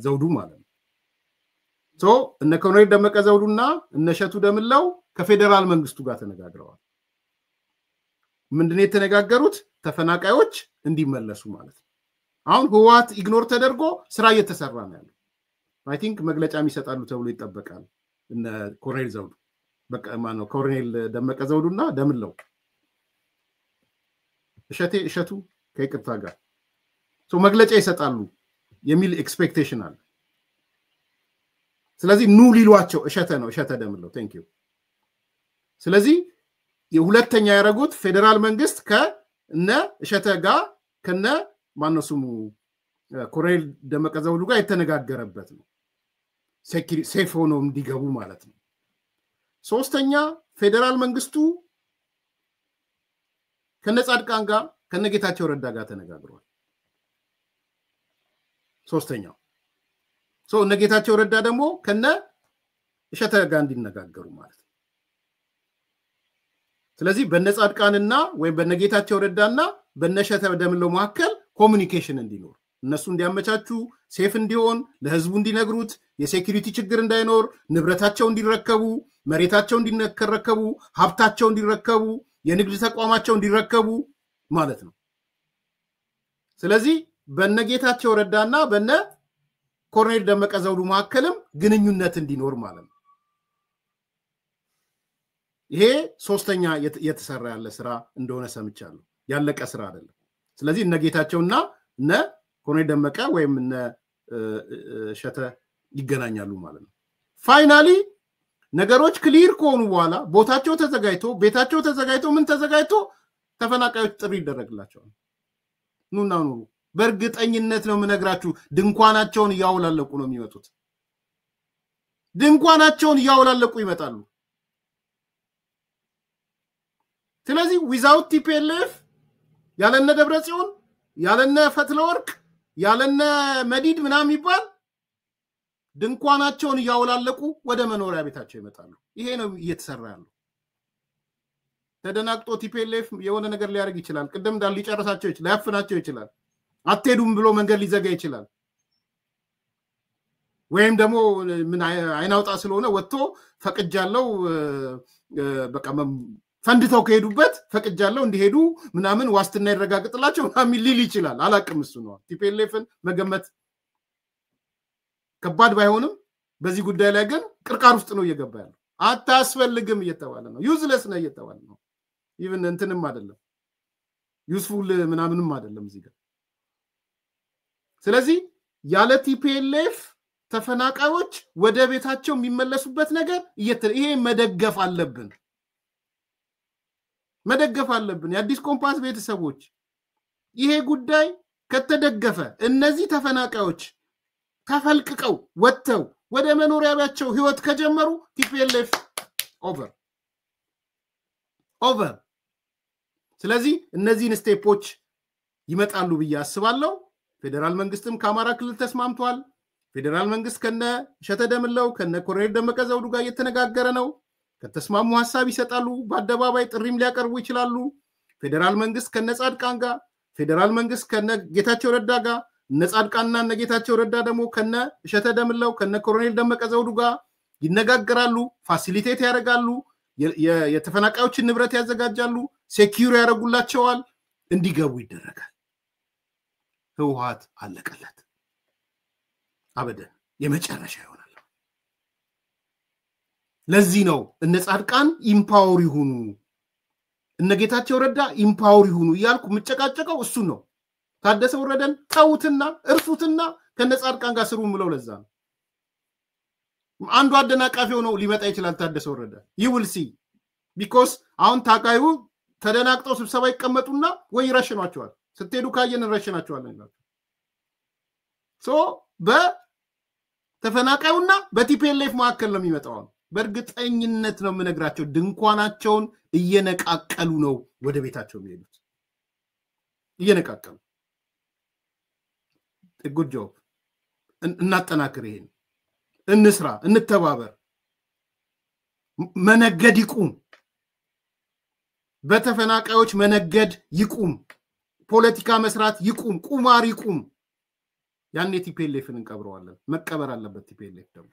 ዘውዱ ማለት ነው እነ ኮሎኔል ደመቀ ዘውዱና እነ እሸቱ ደምለው ከፌደራል መንግስቱ ጋር ተነጋግረዋል ምንድነው የተነጋገሩት ተፈናቃዮች እንዲመለሱ ማለት ነው አሁን ህወሓት ኢግኖር ተደርጎ ስራ እየተሰራ ነው ያለው አይ ቲንክ መግለጫ የሚሰጣሉ ተብሎ ይጠበቃል እነ ኮሎኔል ዘውዱ በቃ ማነው ኮሎኔል ደመቀ ዘውዱና ደምለው እሸቱ ከይቅርታ ጋር መግለጫ ይሰጣሉ የሚል ኤክስፔክቴሽን አለ ስለዚህ ኑ ሊሏቸው እሸተ ደምለው ቴንክ ዩ ስለዚህ የሁለተኛ ያረጉት ፌደራል መንግስት ከነ እሸተ ጋር ከነ ማነው ስሙ ኮሎኔል ደመቀ ዘውዱ ጋር የተነጋገረበት ነው ሴፍ ሆኖ እንዲገቡ ማለት ነው ሶስተኛ ፌደራል መንግስቱ ከነጻድቃን ጋር ከነጌታቸው ረዳ ጋር ተነጋግሯል ሶስተኛው እነጌታቸው ረዳ ደግሞ ከነ እሸተ ጋር እንዲነጋገሩ ማለት ነው ስለዚህ በነጻድቃንና ወይ በነጌታቸው ረዳና በነሸተ ደምለው መካከል ኮሙኒኬሽን እንዲኖር እነሱ እንዲያመቻቹ ሴፍ እንዲሆን ለህዝቡ እንዲነግሩት የሴኩሪቲ ችግር እንዳይኖር ንብረታቸው እንዲረከቡ መሬታቸው እንዲነከረከቡ ሀብታቸው እንዲረከቡ የንግድ ተቋማቸው እንዲረከቡ ማለት ነው ስለዚህ በነጌታቸው ረዳና በነ ኮሎኔል ደመቀ ዘውዱ መካከልም ግንኙነት እንዲኖር ማለት ነው ይሄ ሶስተኛ የተሰራ ያለ ስራ እንደሆነ ሰምቻለሁ ያለቀ ስራ አይደለም ስለዚህ እነጌታቸውና እነ ኮሎኔል ደመቀ ወይም እነ ሸተ ይገናኛሉ ማለት ነው ፋይናሊ ነገሮች ክሊር ከሆኑ በኋላ ቦታቸው ተዘጋጅቶ ቤታቸው ተዘጋጅቶ ምን ተዘጋጅቶ ተፈናቃዮች ጥሪ ይደረግላቸዋል ኑና ኑ በርግጠኝነት ነው ምነግራችሁ ድንኳናቸውን ያውላለቁ ነው የሚመጡት ድንኳናቸውን ያውላለቁ ይመጣሉ ስለዚህ without TPLF ያለነ ደብረጽዮን ያለነ ፈትለወርቅ ያለነ መዲድ ምናምን ይባል ድንኳናቸውን ያውላለቁ ወደ መኖሪያ ቤታቸው ይመጣሉ ይሄ ነው እየተሰራ ያለው ተደናቅጦ TPLF የሆነ ነገር ሊያርግ ይችላል ቅድም እንዳል ሊጨርሳቸው ይችላል ያፍናቸው ይችላል አትሄዱም ብሎ መንገድ ሊዘጋ ይችላል ወይም ደግሞ ምን አይናውጣ ስለሆነ ወጥቶ ፈቅጃለው በቃ ፈንድተው ከሄዱበት ፈቅጃለው እንዲሄዱ ምናምን ዋስትና ይረጋግጥላቸው ምናምን ሊል ይችላል አላቅም እሱ ነው TPLFን መገመት ከባድ ባይሆንም በዚህ ጉዳይ ላይ ግን ቅርቃር ውስጥ ነው እየገባ ያለው አታስፈልግም እየተባለ ነው ዩዝለስ ነው እየተባለ ነው ኢቭን እንትንም አይደለም ዩዝፉል ምናምንም አይደለም እዚህ ጋር ስለዚህ ያለ ቲፒኤልኤፍ ተፈናቃዮች ወደ ቤታቸው የሚመለሱበት ነገር ይሄ መደገፍ አለብን የአዲስ ኮምፓስ ቤተሰቦች ይሄ ጉዳይ ከተደገፈ እነዚህ ተፈናቃዮች ተፈልቅቀው ወጥተው ወደ መኖሪያ ቤታቸው ህይወት ከጀመሩ ቲፒኤልኤፍ ኦቨር ስለዚህ እነዚህን ስቴፖች ይመጣሉ ብዬ አስባለሁ ፌደራል መንግስትም ከአማራ ክልል ተስማምቷል ፌደራል መንግስት ከነ ሸተደምለው ከነ ኮሎኔል ደመቀ ዘውዱ ጋር እየተነጋገረ ነው ከተስማሙ ሐሳብ ይሰጣሉ በአደባባይ ጥሪም ሊያቀርቡ ይችላሉ ፌደራል መንግስት ከነ ጻድቃን ጋር ፌደራል መንግስት ከነ ጌታቸው ረዳ ጋር ነጻድቃንና ነጌታቸው ረዳ ደግሞ ከነ ሸተደምለው ከነ ኮሎኔል ደመቀ ዘውዱ ጋር ይነጋገራሉ ፋሲሊቴት ያደርጋሉ የተፈናቃዮችን ንብረት ያዘጋጃሉ ሴኩሪቲ ያደርጉላቸዋል እንዲገቡ ይደረጋል ህወሓት አለቀለት አበደን የመጨረሻ ይሆናል ለዚህ ነው እነ ጻድቃን ኢምፓወር ይሁኑ እነ ጌታቸው ረዳ ኢምፓወር ይሁኑ ይያልኩ ምጨቃጨቀው እሱ ነው ታደሰ ወረደን ተውትና እርሱትና ከነ ጻድቃን ጋር ስሩ ምለው ለዛ ነው አንዱ አደናቃፊው ነው ሊመጣ ይችላል ታደሰ ወረደ you will see because አሁን ታቃዩ ተደናቅጠው ስብሰባ ይቀመጡና ወይ ይረሽናቸዋል ስትሄዱ ካየን ይረሽናቸዋል በተፈናቃዩና በቲፒኤልኤፍ ማከል ነው የሚመጣው በእርግጠኝነት ነው የምነግራቸው ድንኳናቸውን እየነቃቀሉ ነው ወደ ቤታቸው የሚሄዱት እየነቃቀሉ good job እናጠናክር ይሄን እንስራ እንተባበር መነገድ ይቁም በተፈናቃዮች መነገድ ይቁም ፖለቲካ መስራት ይቁም ቁማር ይቁም ያኔ ቲፒኤልኤፍን እንቀብረዋለን መቀበር አለበት ቲፒኤልኤፍ ደግሞ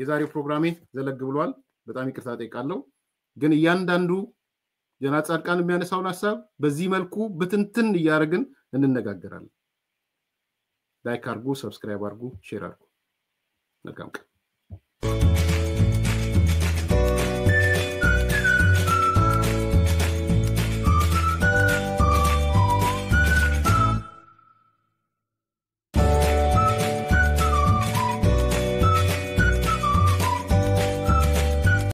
የዛሬው ፕሮግራሜ ዘለግ ብሏል በጣም ይቅርታ ጠይቃለሁ ግን እያንዳንዱ ጀነራል ጻድቃን የሚያነሳውን ሐሳብ በዚህ መልኩ በትንትን ያረግን እንነጋገራለን ላይክ አርጉ ሰብስክራይብ አርጉ ሼር አርጉ መልካም